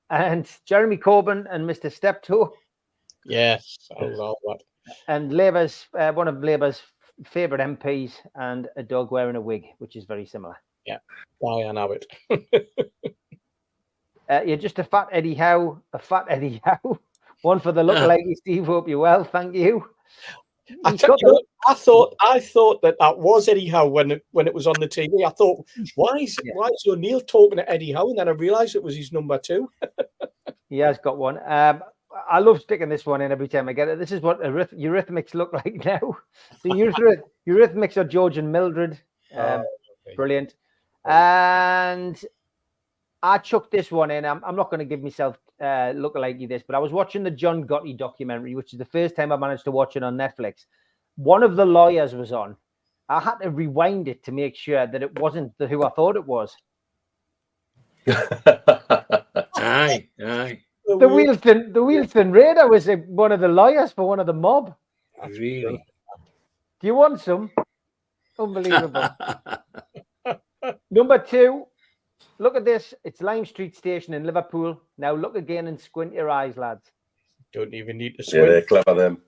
And Jeremy Corbyn and Mr. Steptoe. Yes, I love that. And Labour's one of Labour's favourite MPs, and a dog wearing a wig, which is very similar. Yeah, Diane Abbott. You're just a fat Eddie Howe, One for the lookalike, Steve. Hope you're well. Thank you. I thought that was Eddie Howe when it was on the TV. I thought, why is O'Neill talking to Eddie Howe? And then I realised it was his number 2. He has got one. I love sticking this one in every time I get it. This is what Eurythmics look like now. The Eurythmics are George and Mildred. Okay. Brilliant. And I chucked this one in. I'm not going to give myself lookalike this, but I was watching the John Gotti documentary, which is the first time I managed to watch it on Netflix. One of the lawyers was on. I had to rewind it to make sure that it wasn't who I thought it was. Aye. The Wheelston Raider was one of the lawyers for one of the mob. Really? Do you want some? Unbelievable. Number 2. Look at this. It's Lime Street Station in Liverpool. Now look again and squint your eyes, lads. Don't even need to squint. Yeah, they're clever, them.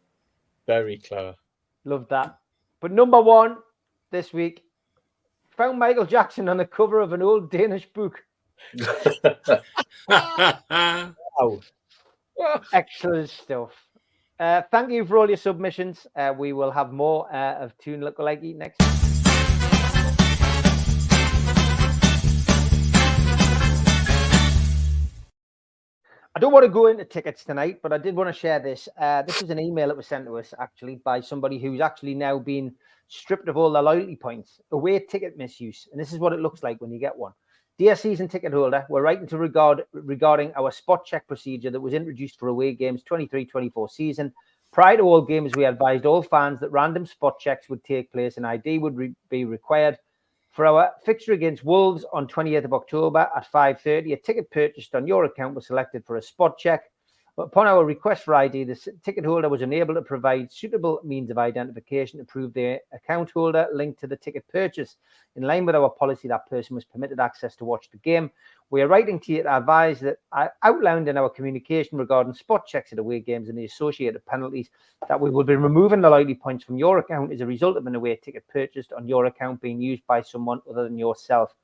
Very clever. Love that. But number 1 this week, found Michael Jackson on the cover of an old Danish book. Wow. Excellent stuff. Thank you for all your submissions. We will have more of Toon Lookalike next. I don't want to go into tickets tonight, but I did want to share this. This is an email that was sent to us actually by somebody who's actually now been stripped of all their loyalty points. Away ticket misuse. And this is what it looks like when you get one. Dear season ticket holder, we're writing to regarding our spot check procedure that was introduced for away games 23-24 season. Prior to all games, we advised all fans that random spot checks would take place and ID would be required. For our fixture against Wolves on 28th of October at 5:30, a ticket purchased on your account was selected for a spot check. But upon our request for ID, the ticket holder was unable to provide suitable means of identification to prove the account holder linked to the ticket purchase. In line with our policy, that person was permitted access to watch the game. We are writing to you to advise that I outlined in our communication regarding spot checks at away games and the associated penalties that we will be removing the loyalty points from your account as a result of an away ticket purchased on your account being used by someone other than yourself.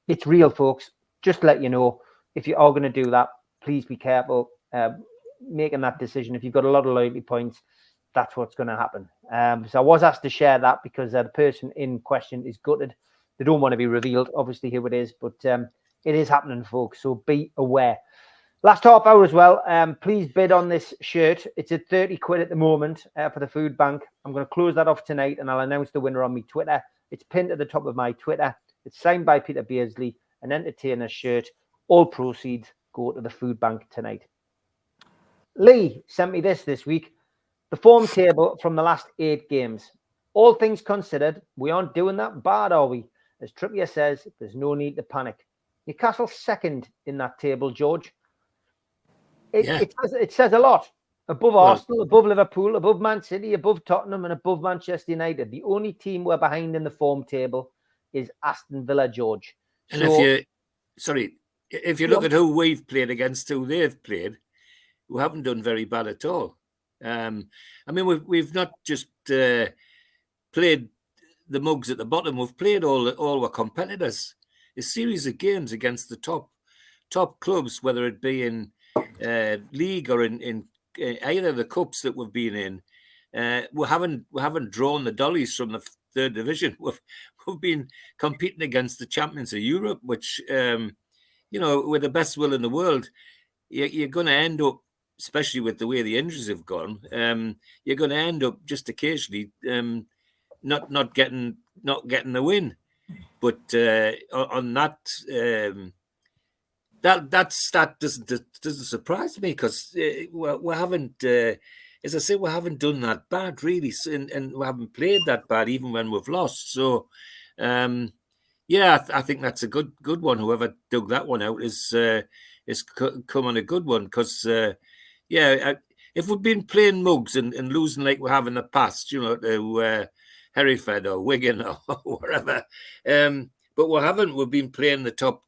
It's real, folks. Just to let you know, if you are going to do that, please be careful making that decision. If you've got a lot of loyalty points, that's what's going to happen. So I was asked to share that because the person in question is gutted. They don't want to be revealed, obviously, who it is, but it is happening, folks. So be aware. Last half hour as well. Please bid on this shirt. It's at 30 quid at the moment for the food bank. I'm going to close that off tonight and I'll announce the winner on my Twitter. It's pinned at the top of my Twitter. It's signed by Peter Beardsley, an entertainer shirt. All proceeds go to the food bank tonight. Lee sent me this week. The form table from the last 8 games. All things considered, we aren't doing that bad, are we? As Trippier says, there's no need to panic. Newcastle second in that table, George. It says a lot. Above Arsenal, above Liverpool, above Man City, above Tottenham, and above Manchester United. The only team we're behind in the form table is Aston Villa, George. And if you look at who we've played against, who they've played, we haven't done very bad at all. I mean, we've not just played the mugs at the bottom. We've played all our competitors. A series of games against the top clubs, whether it be in league or in either of the cups that we've been in. We haven't drawn the dollies from the third division. We've been competing against the champions of Europe, which with the best will in the world, you're going to end up, especially with the way the injuries have gone, you're going to end up just occasionally not getting the win. But on that stat doesn't surprise me because we haven't, as I say, we haven't done that bad really, and we haven't played that bad even when we've lost. So I think that's a good one. Whoever dug that one out is come on a good one because. If we've been playing mugs and losing like we have in the past, to Hereford or Wigan or wherever, but we haven't. We've been playing the top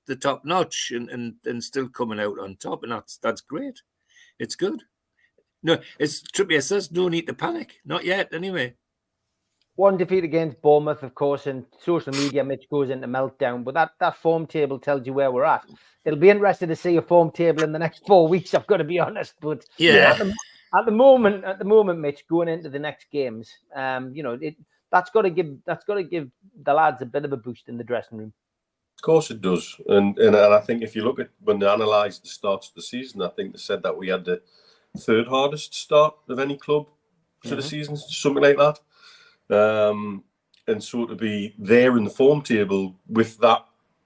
notch and still coming out on top, and that's great. It's good. No, it's Trippier says no need to panic. Not yet, anyway. One defeat against Bournemouth, of course, and social media, Mitch, goes into meltdown. But that form table tells you where we're at. It'll be interesting to see a form table in the next 4 weeks, I've got to be honest. But Yeah. at the moment, Mitch, going into the next games, that's got to give the lads a bit of a boost in the dressing room. Of course it does. And I think if you look at when they analysed the start of the season, I think they said that we had the third hardest start of any club to the season, something like that. And so to be there in the form table with that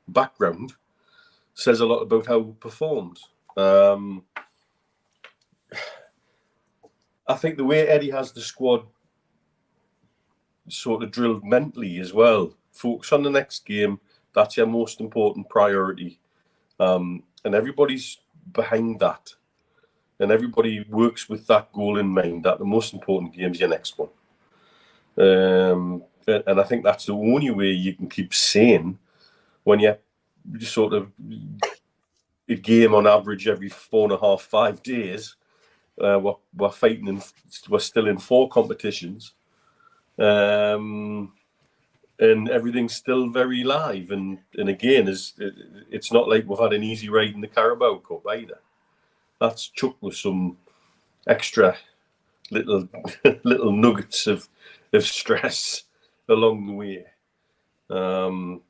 background says a lot about how we performed. I think the way Eddie has the squad sort of drilled mentally as well, focus on the next game, that's your most important priority. And everybody's behind that. And everybody works with that goal in mind, that the most important game is your next one. And I think that's the only way you can keep sane when you sort of a game on average every 4.5, 5 days. We're fighting and we're still in 4 competitions. And everything's still very live. And again, it's not like we've had an easy ride in the Carabao Cup either. That's chucked with some extra little nuggets of stress along the way. And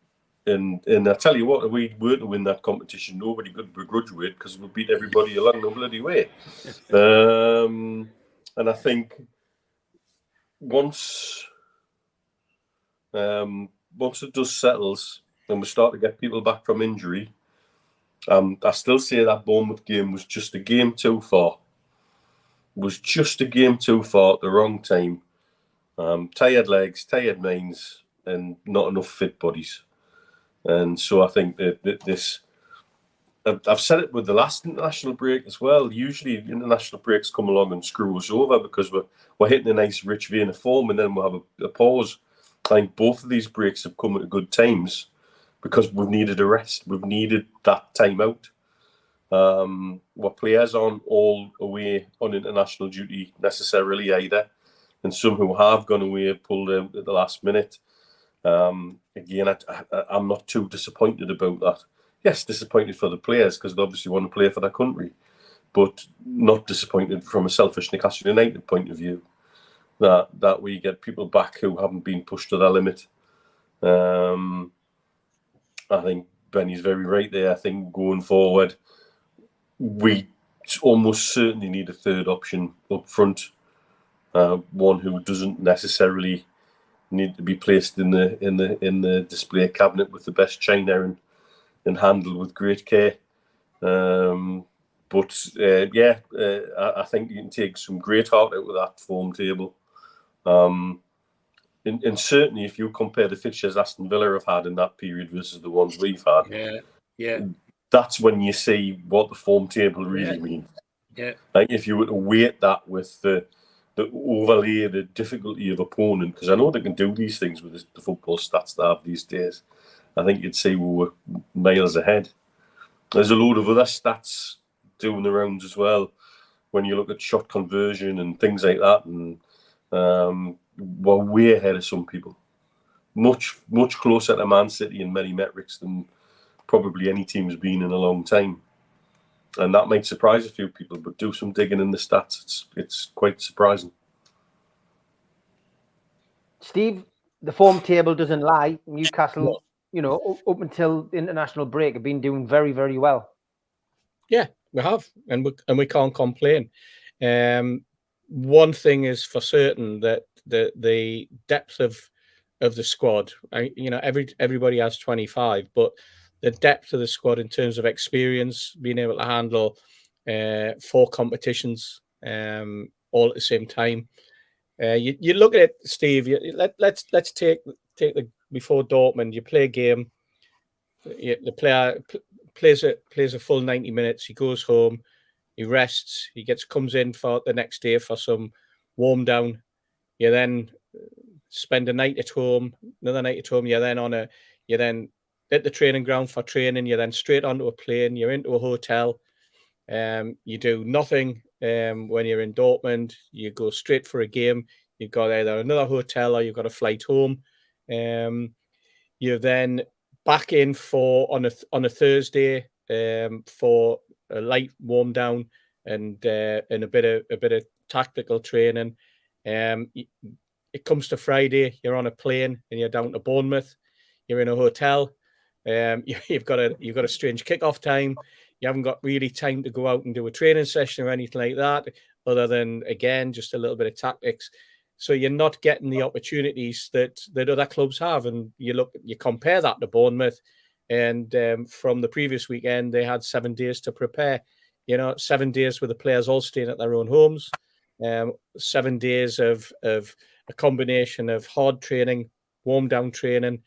I tell you what, if we were to win that competition, nobody could begrudge it because we beat everybody along the bloody way. And I think once the dust settles and we start to get people back from injury, I still say that Bournemouth game was just a game too far. Was just a game too far at the wrong time. Tired legs, tired minds, and not enough fit bodies. And so I think that this, I've said it with the last international break as well. Usually international breaks come along and screw us over because we're hitting a nice rich vein of form and then we'll have a pause. I think both of these breaks have come at good times because we've needed a rest. We've needed that time out. Our players aren't all away on international duty necessarily either. And some who have gone away have pulled out at the last minute. Again, I'm not too disappointed about that. Yes, disappointed for the players because they obviously want to play for their country, but not disappointed from a selfish Newcastle United point of view that we get people back who haven't been pushed to their limit. I think Benny's very right there. I think going forward, we almost certainly need a third option up front. One who doesn't necessarily need to be placed in the display cabinet with the best china and handled with great care. I think you can take some great heart out of that form table. And certainly, if you compare the fixtures Aston Villa have had in that period versus the ones we've had, that's when you see what the form table really means. Yeah. Like if you were to weight that with the overlay, the difficulty of opponent, because I know they can do these things with the football stats they have these days, I think you'd say we were miles ahead. There's a load of other stats doing the rounds as well. When you look at shot conversion and things like that, and we're way ahead of some people. Much closer to Man City in many metrics than probably any team's been in a long time. And that might surprise a few people, but do some digging in the stats. It's quite surprising. Steve, the form table doesn't lie. Newcastle, up until the international break, have been doing very, very well. Yeah, we have, and we can't complain. One thing is for certain that the depth of the squad, everybody has 25, but the depth of the squad in terms of experience, being able to handle 4 competitions all at the same time. You look at it, Steve. Let's take the before Dortmund. You play a game. The player plays a full 90 minutes. He goes home. He rests. He comes in for the next day for some warm down. You then spend a night at home. Another night at home. You're then at the training ground for training. You're then straight onto a plane. You're into a hotel. You do nothing when you're in Dortmund. You go straight for a game. You've got either another hotel or you've got a flight home. You're then back in on a Thursday for a light warm down and a bit of tactical training. It comes to Friday, you're on a plane and you're down to Bournemouth. You're in a hotel. You've got a strange kickoff time. You haven't got really time to go out and do a training session or anything like that, other than, again, just a little bit of tactics. So you're not getting the opportunities that other clubs have. And you compare that to Bournemouth, and from the previous weekend, they had 7 days to prepare. 7 days with the players all staying at their own homes. 7 days of a combination of hard training, warm down training,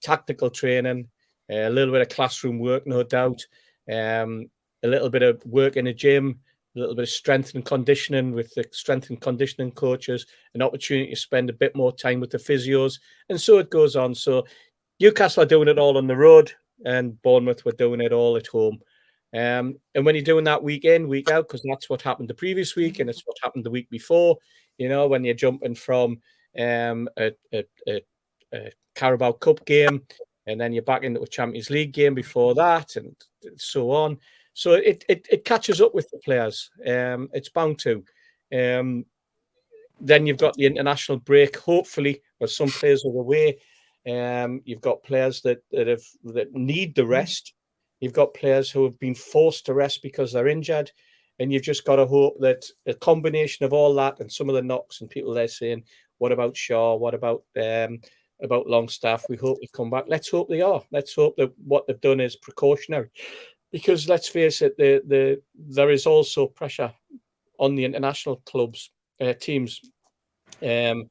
tactical training, a little bit of classroom work, no doubt, a little bit of work in a gym, a little bit of strength and conditioning with the strength and conditioning coaches, an opportunity to spend a bit more time with the physios, and so it goes on. So Newcastle are doing it all on the road, and Bournemouth were doing it all at home. And when you're doing that week in, week out, because that's what happened the previous week, and it's what happened the week before, when you're jumping from a Carabao Cup game, and then you're back into a Champions League game before that, and so on. So it catches up with the players. It's bound to. Then you've got the international break, hopefully, where some players are away. You've got players that need the rest. You've got players who have been forced to rest because they're injured. And you've just got to hope that a combination of all that and some of the knocks and people there saying, what about Shaw? What about Longstaff? We hope they come back. Let's hope they are. Let's hope that what they've done is precautionary. Because let's face it, there is also pressure on the international clubs, teams, playing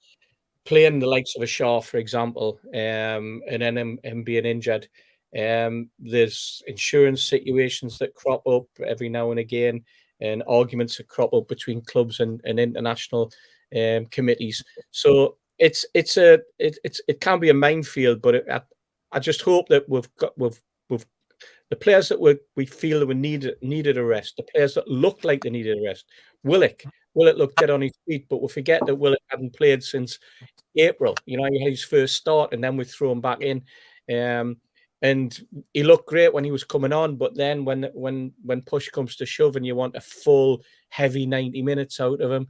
the likes of a Shaw, for example, and then him being injured. There's insurance situations that crop up every now and again, and arguments that crop up between clubs and international committees. So it can be a minefield, but I just hope that we've the players that we feel that we needed a rest, the players that look like they needed a rest. Willock looked dead on his feet, but we forget that Willock hadn't played since April. He had his first start, and then we throw him back in. And he looked great when he was coming on, but then when push comes to shove and you want a full, heavy 90 minutes out of him,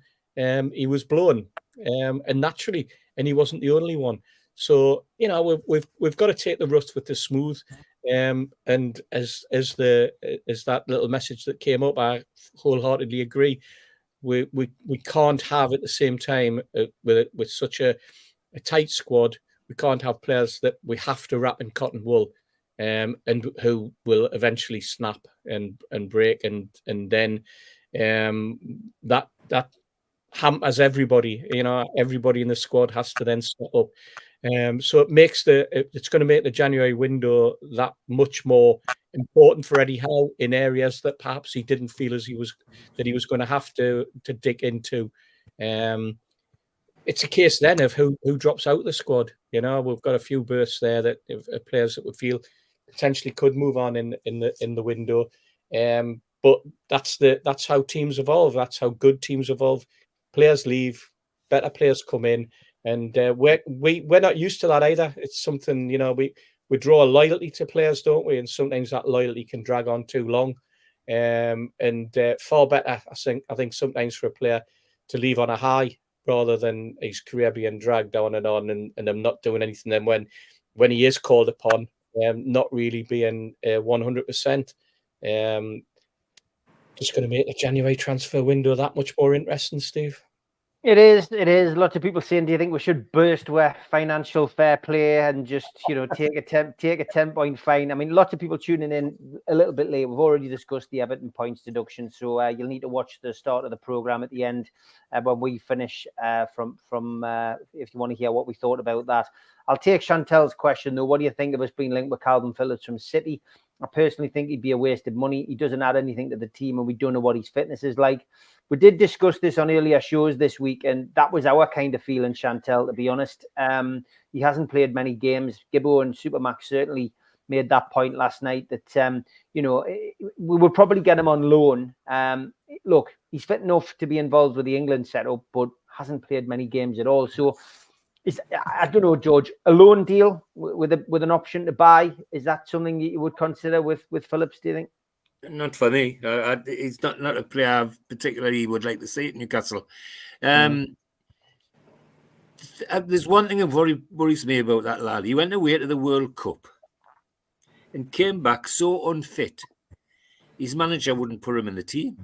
he was blown, and naturally, and he wasn't the only one. So we've got to take the rough with the smooth. And as that little message that came up, I wholeheartedly agree. We can't have at the same time with such a tight squad. We can't have players that we have to wrap in cotton wool, and who will eventually snap and break, and then that hampers everybody. Everybody in the squad has to then step up. So it's going to make the January window that much more important for Eddie Howe in areas that perhaps he didn't feel he was going to have to dig into. It's a case then of who drops out the squad. We've got a few bursts there that players that we feel potentially could move on in the window. But that's how teams evolve. That's how good teams evolve. Players leave, better players come in, and we're not used to that either. It's something we draw a loyalty to players, don't we? And sometimes that loyalty can drag on too long. And far better, I think sometimes for a player to leave on a high, rather than his career being dragged on and them not doing anything. Then when he is called upon, not really being 100%, just going to make the January transfer window that much more interesting, Steve. It is. Lots of people saying, do you think we should burst with financial fair play and just, take a 10-point fine? I mean, lots of people tuning in a little bit late. We've already discussed the Everton points deduction, so you'll need to watch the start of the programme at the end when we finish from if you want to hear what we thought about that. I'll take Chantel's question, though. What do you think of us being linked with Calvin Phillips from City? I personally think he'd be a waste of money. He doesn't add anything to the team, and we don't know what his fitness is like. We did discuss this on earlier shows this week, and that was our kind of feeling, Chantel, to be honest. He hasn't played many games. Gibbo and Supermax certainly made that point last night that, we will probably get him on loan. Look, he's fit enough to be involved with the England setup, but hasn't played many games at all. So, I don't know, George, a loan deal with an option to buy, is that something you would consider with Phillips, do you think? Not for me. He's not a player I particularly would like to see at Newcastle. There's one thing that worries me about that lad. He went away to the World Cup and came back so unfit. His manager wouldn't put him in the team.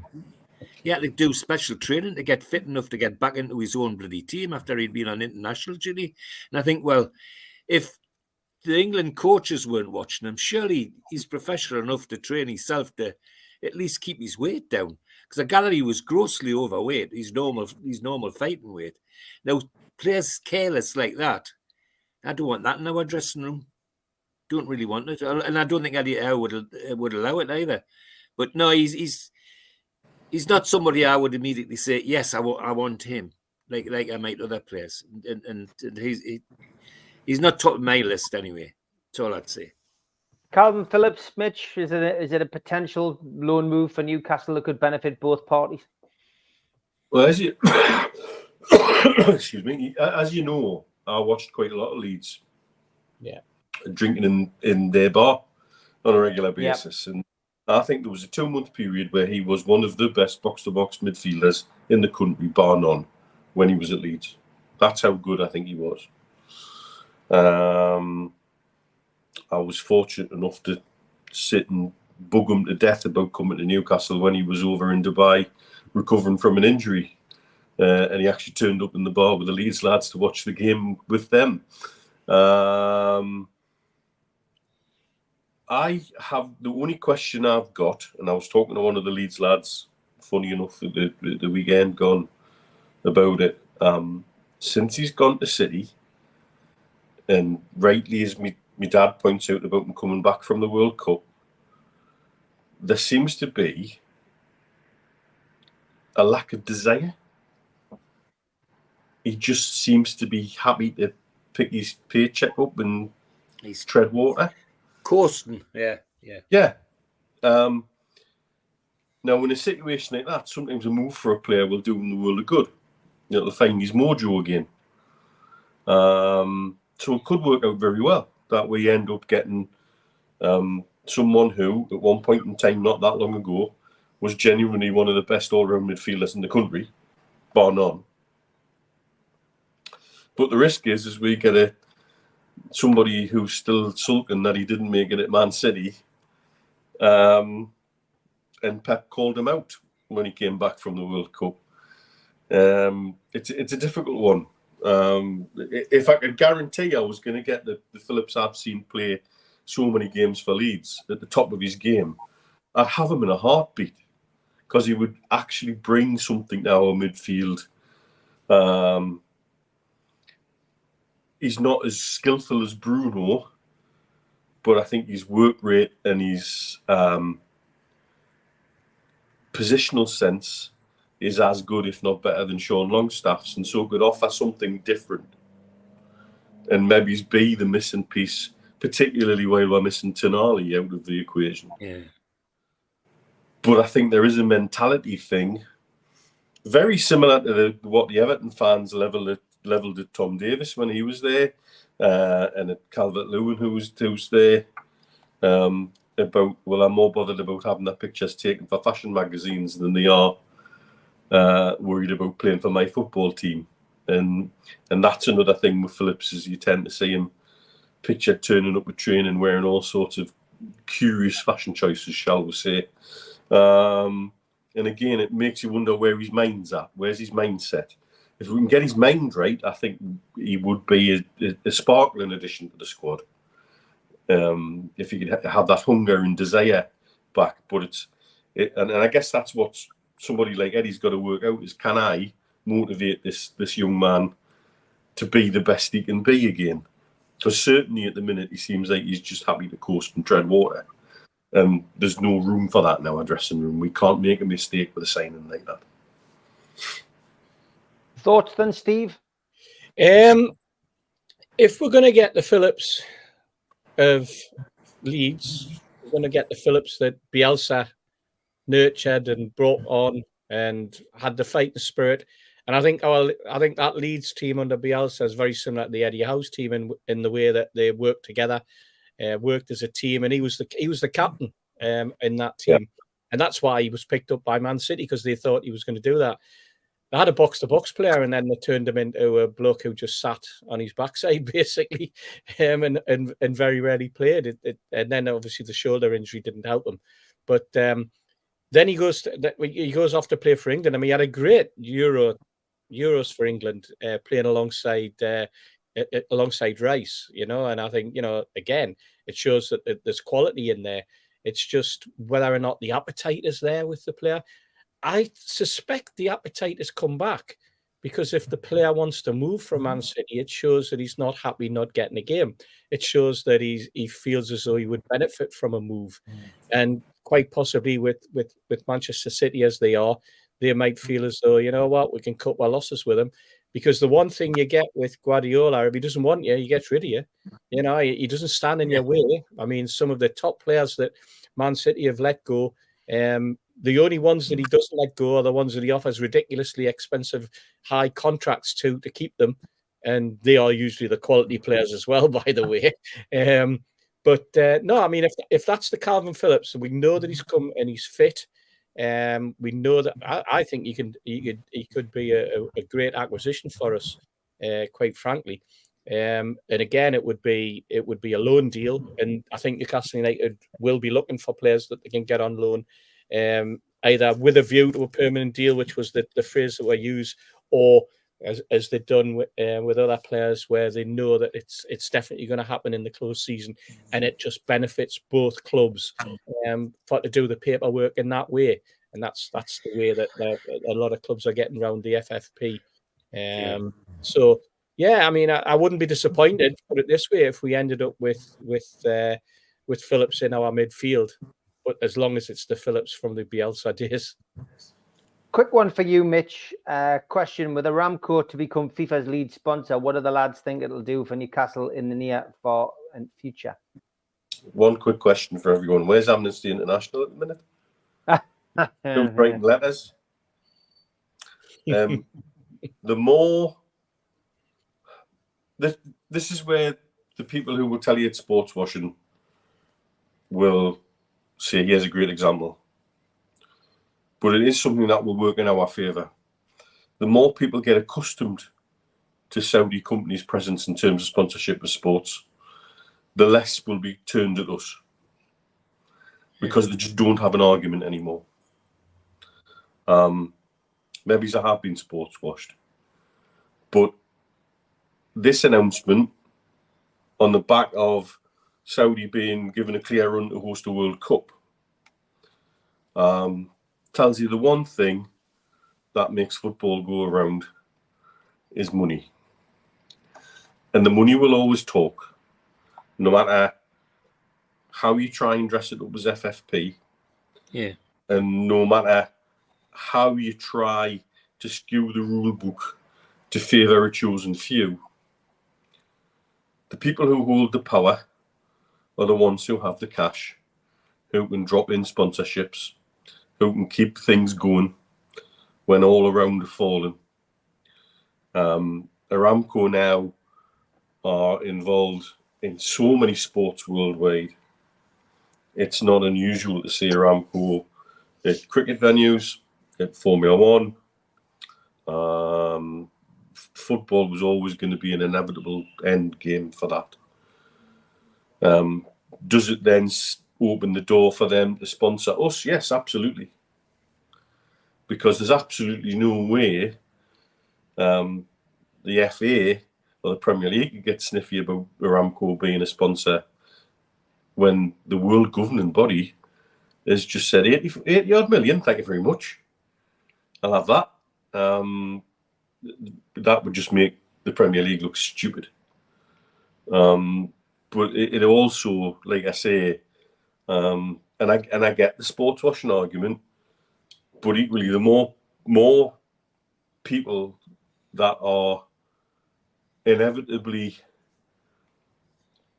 He had to do special training to get fit enough to get back into his own bloody team after he'd been on international duty. And I think, well, if the England coaches weren't watching him, surely he's professional enough to train himself to at least keep his weight down. Because I gather he was grossly overweight, his normal fighting weight. Now, players careless like that, I don't want that in our dressing room. Don't really want it. And I don't think Eddie Howe would allow it either. But no, he's not somebody I would immediately say, yes, I want him, like I might other players. And he's not top of my list anyway. That's all I'd say. Calvin Phillips, Mitch, is it a potential loan move for Newcastle that could benefit both parties? Well, excuse me, as you know, I watched quite a lot of Leeds. Yeah. Drinking in their bar on a regular basis. Yep. And I think there was a 2-month period where he was one of the best box-to-box midfielders in the country, bar none, when he was at Leeds. That's how good I think he was. I was fortunate enough to sit and bug him to death about coming to Newcastle when he was over in Dubai recovering from an injury. And he actually turned up in the bar with the Leeds lads to watch the game with them. I have the only question I've got, and I was talking to one of the Leeds lads, funny enough, the weekend gone about it. Since he's gone to City, and rightly as my dad points out about him coming back from the World Cup, there seems to be a lack of desire. He just seems to be happy to pick his paycheck up and tread water. Coasting, yeah. Now, in a situation like that, sometimes a move for a player will do him the world of good. You know, to find his mojo again. So it could work out very well. That way, you end up getting someone who, at one point in time, not that long ago, was genuinely one of the best all-round midfielders in the country, bar none. But the risk is we get somebody who's still sulking that he didn't make it at Man City, and Pep called him out when he came back from the World Cup. It's a difficult one. If I could guarantee I was going to get the Phillips I've seen play so many games for Leeds at the top of his game, I'd have him in a heartbeat because he would actually bring something to our midfield. He's not as skillful as Bruno, but I think his work rate and his positional sense is as good, if not better, than Sean Longstaff's, and so could offer something different. And maybe be the missing piece, particularly while we're missing Tonali out of the equation. Yeah. But I think there is a mentality thing, very similar to what the Everton fans leveled at Tom Davis when he was there, and at Calvert-Lewin who was there. About, well, I'm more bothered about having their pictures taken for fashion magazines than they are worried about playing for my football team. And that's another thing with Phillips, is you tend to see him pictured turning up with training, wearing all sorts of curious fashion choices, shall we say. And again, it makes you wonder where his mind's at. Where's his mindset? If we can get his mind right, I think he would be a sparkling addition to the squad. If he could have that hunger and desire back. But and I guess that's what somebody like Eddie's got to work out, is can I motivate this young man to be the best he can be again? Because certainly at the minute he seems like he's just happy to coast and tread water. There's no room for that now in our dressing room. We can't make a mistake with a signing like that. Thoughts then, Steve? If we're going to get the Phillips of Leeds, we're going to get the Phillips that Bielsa nurtured and brought on and had the fighting spirit, And I think that Leeds team under Bielsa is very similar to the Eddie Howe's team in the way that they worked together, worked as a team, and he was the captain in that team, and that's why he was picked up by Man City, because they thought he was going to do that. They had a box-to-box player, and then they turned him into a bloke who just sat on his backside, basically, and very rarely played. And then obviously the shoulder injury didn't help him. But then he goes off to play for England. I mean, he had a great Euros for England, playing alongside Rice, you know. And I think, you know, again, it shows that there's quality in there. It's just whether or not the appetite is there with the player. I suspect the appetite has come back, because if the player wants to move from Man City, it shows that he's not happy not getting a game. It shows that he feels as though he would benefit from a move. And quite possibly with Manchester City as they are, they might feel as though, you know what, we can cut our losses with him. Because the one thing you get with Guardiola, if he doesn't want you, he gets rid of you. You know, he doesn't stand in your way. I mean, some of the top players that Man City have let go, the only ones that he doesn't let go are the ones that he offers ridiculously expensive, high contracts to keep them. And they are usually the quality players as well, by the way. No, I mean, if that's the Calvin Phillips, we know that he's come and he's fit. We know that I think he could be a great acquisition for us, quite frankly. And again, it would be a loan deal, and I think Newcastle United will be looking for players that they can get on loan, either with a view to a permanent deal, which was the phrase that we used, or as they've done with other players, where they know that it's definitely going to happen in the close season, and it just benefits both clubs for to do the paperwork in that way, and that's the way that a lot of clubs are getting around the FFP. So yeah, I mean, I wouldn't be disappointed, put it this way, if we ended up with Phillips in our midfield, but as long as it's the Phillips from the Bielsa days. Quick one for you, Mitch. Question: with Aramco to become FIFA's lead sponsor, what do the lads think it'll do for Newcastle in the near and future? One quick question for everyone: where's Amnesty International at the minute? Still writing letters. The more this is where the people who will tell you it's sports washing will say, here's a great example. But it is something that will work in our favour. The more people get accustomed to Saudi companies' presence in terms of sponsorship of sports, the less will be turned at us, because they just don't have an argument anymore. Maybe there have been sports washed, but this announcement, on the back of Saudi being given a clear run to host a World Cup, tells you the one thing that makes football go around is money. And the money will always talk, no matter how you try and dress it up as FFP. Yeah. And no matter how you try to skew the rule book to favour a chosen few. The people who hold the power are the ones who have the cash, who can drop in sponsorships, who can keep things going when all around are falling. Aramco now are involved in so many sports worldwide. It's not unusual to see Aramco at cricket venues, at Formula One. Football was always going to be an inevitable end game for that. Does it then open the door for them to sponsor us? Yes, absolutely. Because there's absolutely no way the FA or the Premier League could get sniffy about Aramco being a sponsor when the world governing body has just said 80 odd million, thank you very much. I'll have that. That would just make the Premier League look stupid. But it also, like I say, and I get the sports washing argument, but equally the more people that are inevitably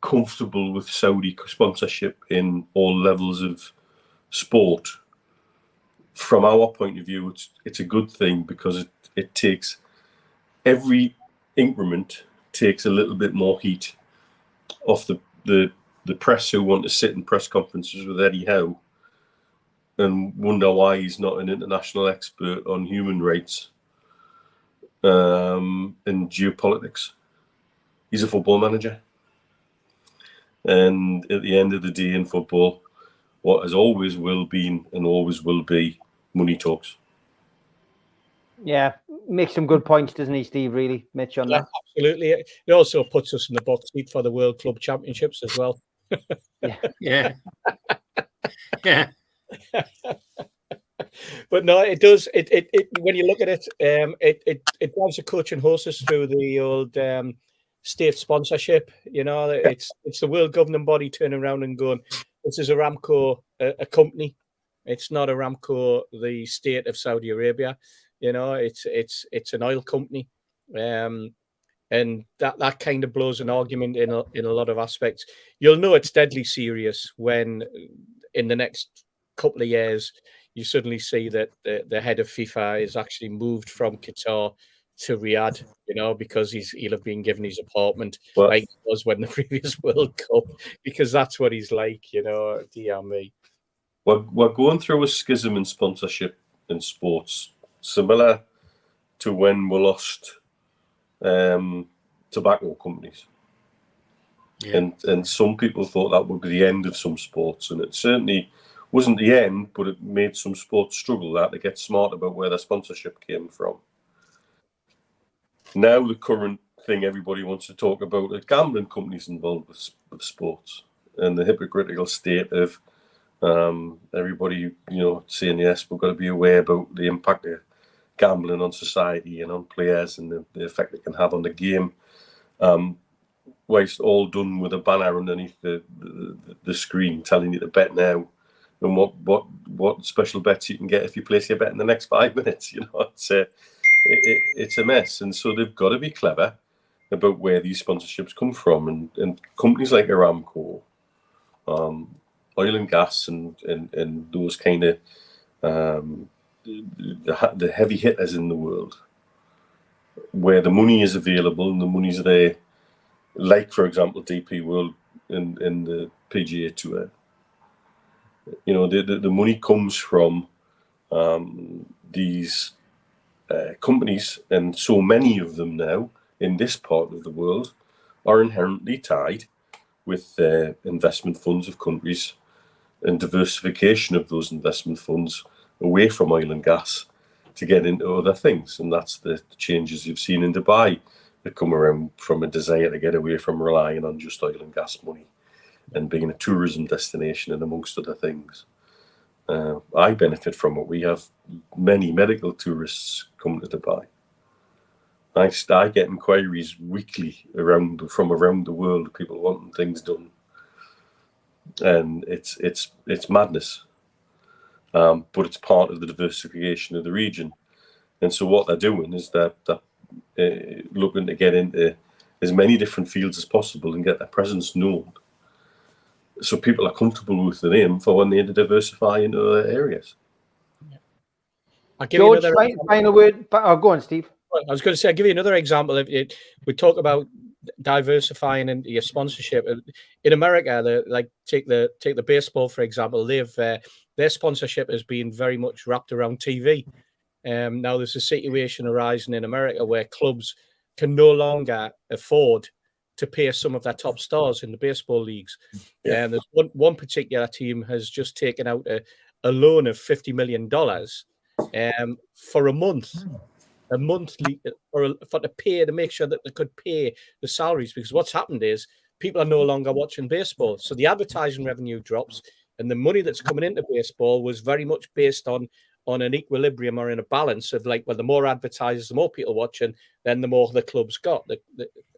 comfortable with Saudi sponsorship in all levels of sport, from our point of view, it's a good thing because it takes every increment takes a little bit more heat off the press who want to sit in press conferences with Eddie Howe and wonder why he's not an international expert on human rights and geopolitics. He's a football manager. And at the end of the day in football, what has always will been and always will be, money talks. Yeah, makes some good points, doesn't he, Steve, really, Mitch, on that? Absolutely. It also puts us in the box seat for the World Club Championships as well. Yeah. Yeah. But no, it does. It when you look at it, it drives the coaching horses through the old state sponsorship. You know, it's the world governing body turning around and going, "This is Aramco, a company. It's not Aramco, the state of Saudi Arabia. You know, it's an oil company." And that kind of blows an argument in a lot of aspects. You'll know it's deadly serious when in the next couple of years you suddenly see that the head of FIFA is actually moved from Qatar to Riyadh, you know, because he'll have been given his apartment like he was when the previous World Cup, because that's what he's like, you know, dear me. We're going through a schism in sponsorship in sports, similar to when we lost tobacco companies. Yeah. And some people thought that would be the end of some sports, and it certainly wasn't the end, but it made some sports struggle that to get smart about where their sponsorship came from. Now the current thing everybody wants to talk about are gambling companies involved with sports, and the hypocritical state of everybody, you know, saying, yes, we've got to be aware about the impact of gambling on society and on players and the effect it can have on the game. Whilst all done with a banner underneath the screen telling you to bet now and what special bets you can get if you place your bet in the next 5 minutes. You know, it's a mess. And so they've got to be clever about where these sponsorships come from. And companies like Aramco, oil and gas and those kind of the heavy hitters in the world, where the money is available and the money's there, like, for example, DP World in the PGA Tour. You know, the money comes from these companies, and so many of them now in this part of the world are inherently tied with investment funds of countries and diversification of those investment funds away from oil and gas to get into other things. And that's the changes you've seen in Dubai that come around from a desire to get away from relying on just oil and gas money and being a tourism destination and amongst other things. I benefit from it. We have many medical tourists come to Dubai. I get inquiries weekly from around the world, people wanting things done. And it's madness. But it's part of the diversification of the region. And so what they're doing is that looking to get into as many different fields as possible and get their presence known, so people are comfortable with the name for when they diversify into other areas. George, final word. Oh, go on, Steve. I was going to say, I'll give you another example. We talk about diversifying into your sponsorship. In America, take the baseball, for example. Their sponsorship has been very much wrapped around TV. Now there's a situation arising in America where clubs can no longer afford to pay some of their top stars in the baseball leagues. And there's one particular team has just taken out a loan of $50 million for a monthly, to make sure that they could pay the salaries, because what's happened is people are no longer watching baseball. So the advertising revenue drops, and the money that's coming into baseball was very much based on an equilibrium or in a balance of like, well, the more advertisers, the more people watching, then the more the clubs got.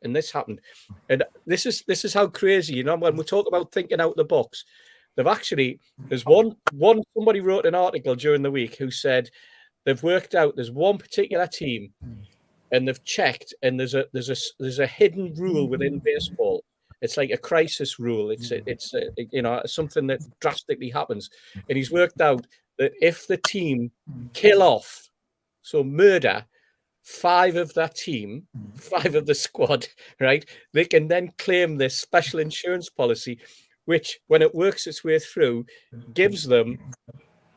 And this happened. And this is how crazy, you know, when we talk about thinking out the box, there's somebody wrote an article during the week who said they've worked out there's one particular team and they've checked, and there's a hidden rule within baseball. It's like a crisis rule. It's you know, something that drastically happens. And he's worked out that if the team kill off, so murder 5 of that team, 5 of the squad, right, they can then claim this special insurance policy, which, when it works its way through, gives them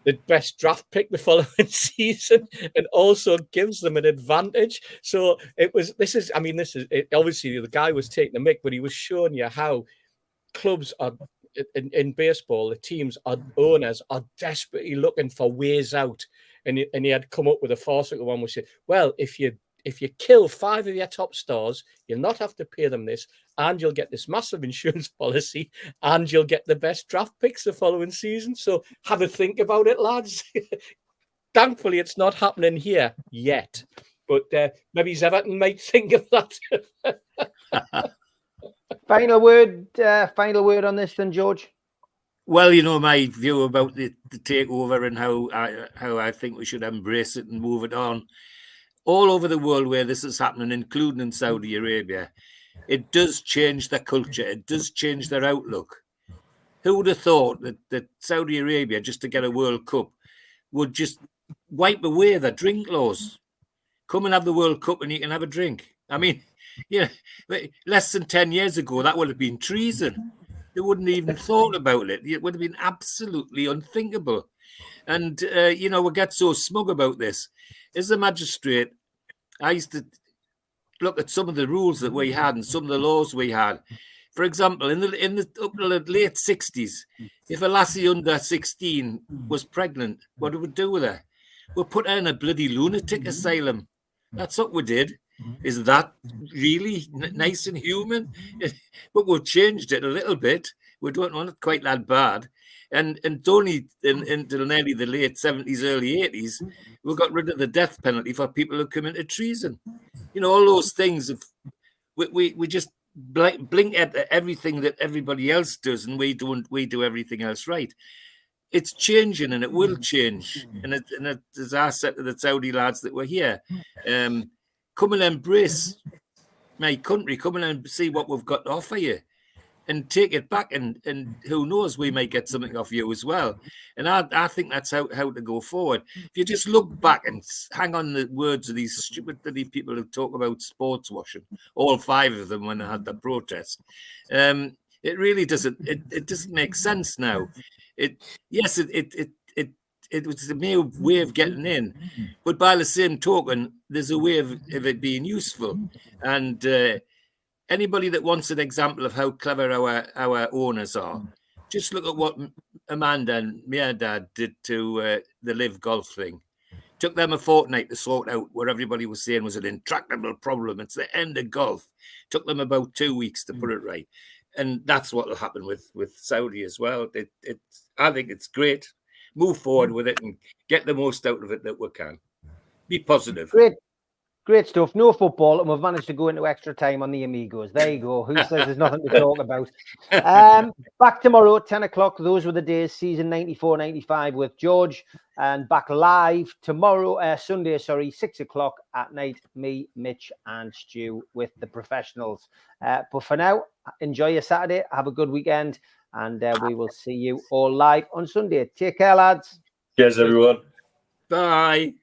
the best draft pick the following season, and also gives them an advantage. So obviously the guy was taking the mick, but he was showing you how clubs are in baseball, the teams owners are desperately looking for ways out. And he had come up with a farcical one which said, well, if you kill 5 of your top stars, you'll not have to pay them this, and you'll get this massive insurance policy, and you'll get the best draft picks the following season. So have a think about it, lads. Thankfully, it's not happening here yet, but maybe Everton might think of that. Final word on this then, George. Well, you know, my view about the takeover and how I think we should embrace it and move it on. All over the world where this is happening, including in Saudi Arabia, it does change their culture. It does change their outlook. Who would have thought that Saudi Arabia, just to get a World Cup, would just wipe away their drink laws? Come and have the World Cup and you can have a drink. I mean, yeah, less than 10 years ago, that would have been treason. They wouldn't even thought about it. It would have been absolutely unthinkable. And, you know, we get so smug about this. As a magistrate, I used to look at some of the rules that we had and some of the laws we had. For example, in the up to the late 60s, if a lassie under 16 was pregnant, what would we do with her? We'll put her in a bloody lunatic asylum. That's what we did. Is that really nice and human? But we've changed it a little bit. We don't want it quite that bad. And only until nearly the late 70s, early 80s, we got rid of the death penalty for people who committed treason. You know, all those things. We just blink at everything that everybody else does, and we do everything else right. It's changing, and it will change. And as I said to the Saudi lads that were here, come and embrace my country. Come and see what we've got to offer you, and take it back. And who knows, we might get something off you as well. And I think that's how to go forward. If you just look back and hang on the words of these stupid people who talk about sports washing, all 5 of them when they had the protest, it really doesn't. It doesn't make sense now. It was a mere way of getting in, but by the same token, there's a way of it being useful. And anybody that wants an example of how clever our owners are, just look at what Amanda and my dad did to the Live Golf thing. Took them a fortnight to sort out what everybody was saying was an intractable problem. It's the end of golf. Took them about 2 weeks to put it right. And that's what will happen with Saudi as well. I think it's great. Move forward with it and get the most out of it that we can. Be positive. Great stuff. No football, and we've managed to go into extra time on the Amigos. There you go. Who says there's nothing to talk about? Back tomorrow, 10 o'clock. Those were the days, season 94-95 with George. And back live tomorrow, Sunday, 6 o'clock at night. Me, Mitch, and Stu with the professionals. But for now, enjoy your Saturday. Have a good weekend. And we will see you all live on Sunday. Take care, lads. Cheers, everyone. Bye.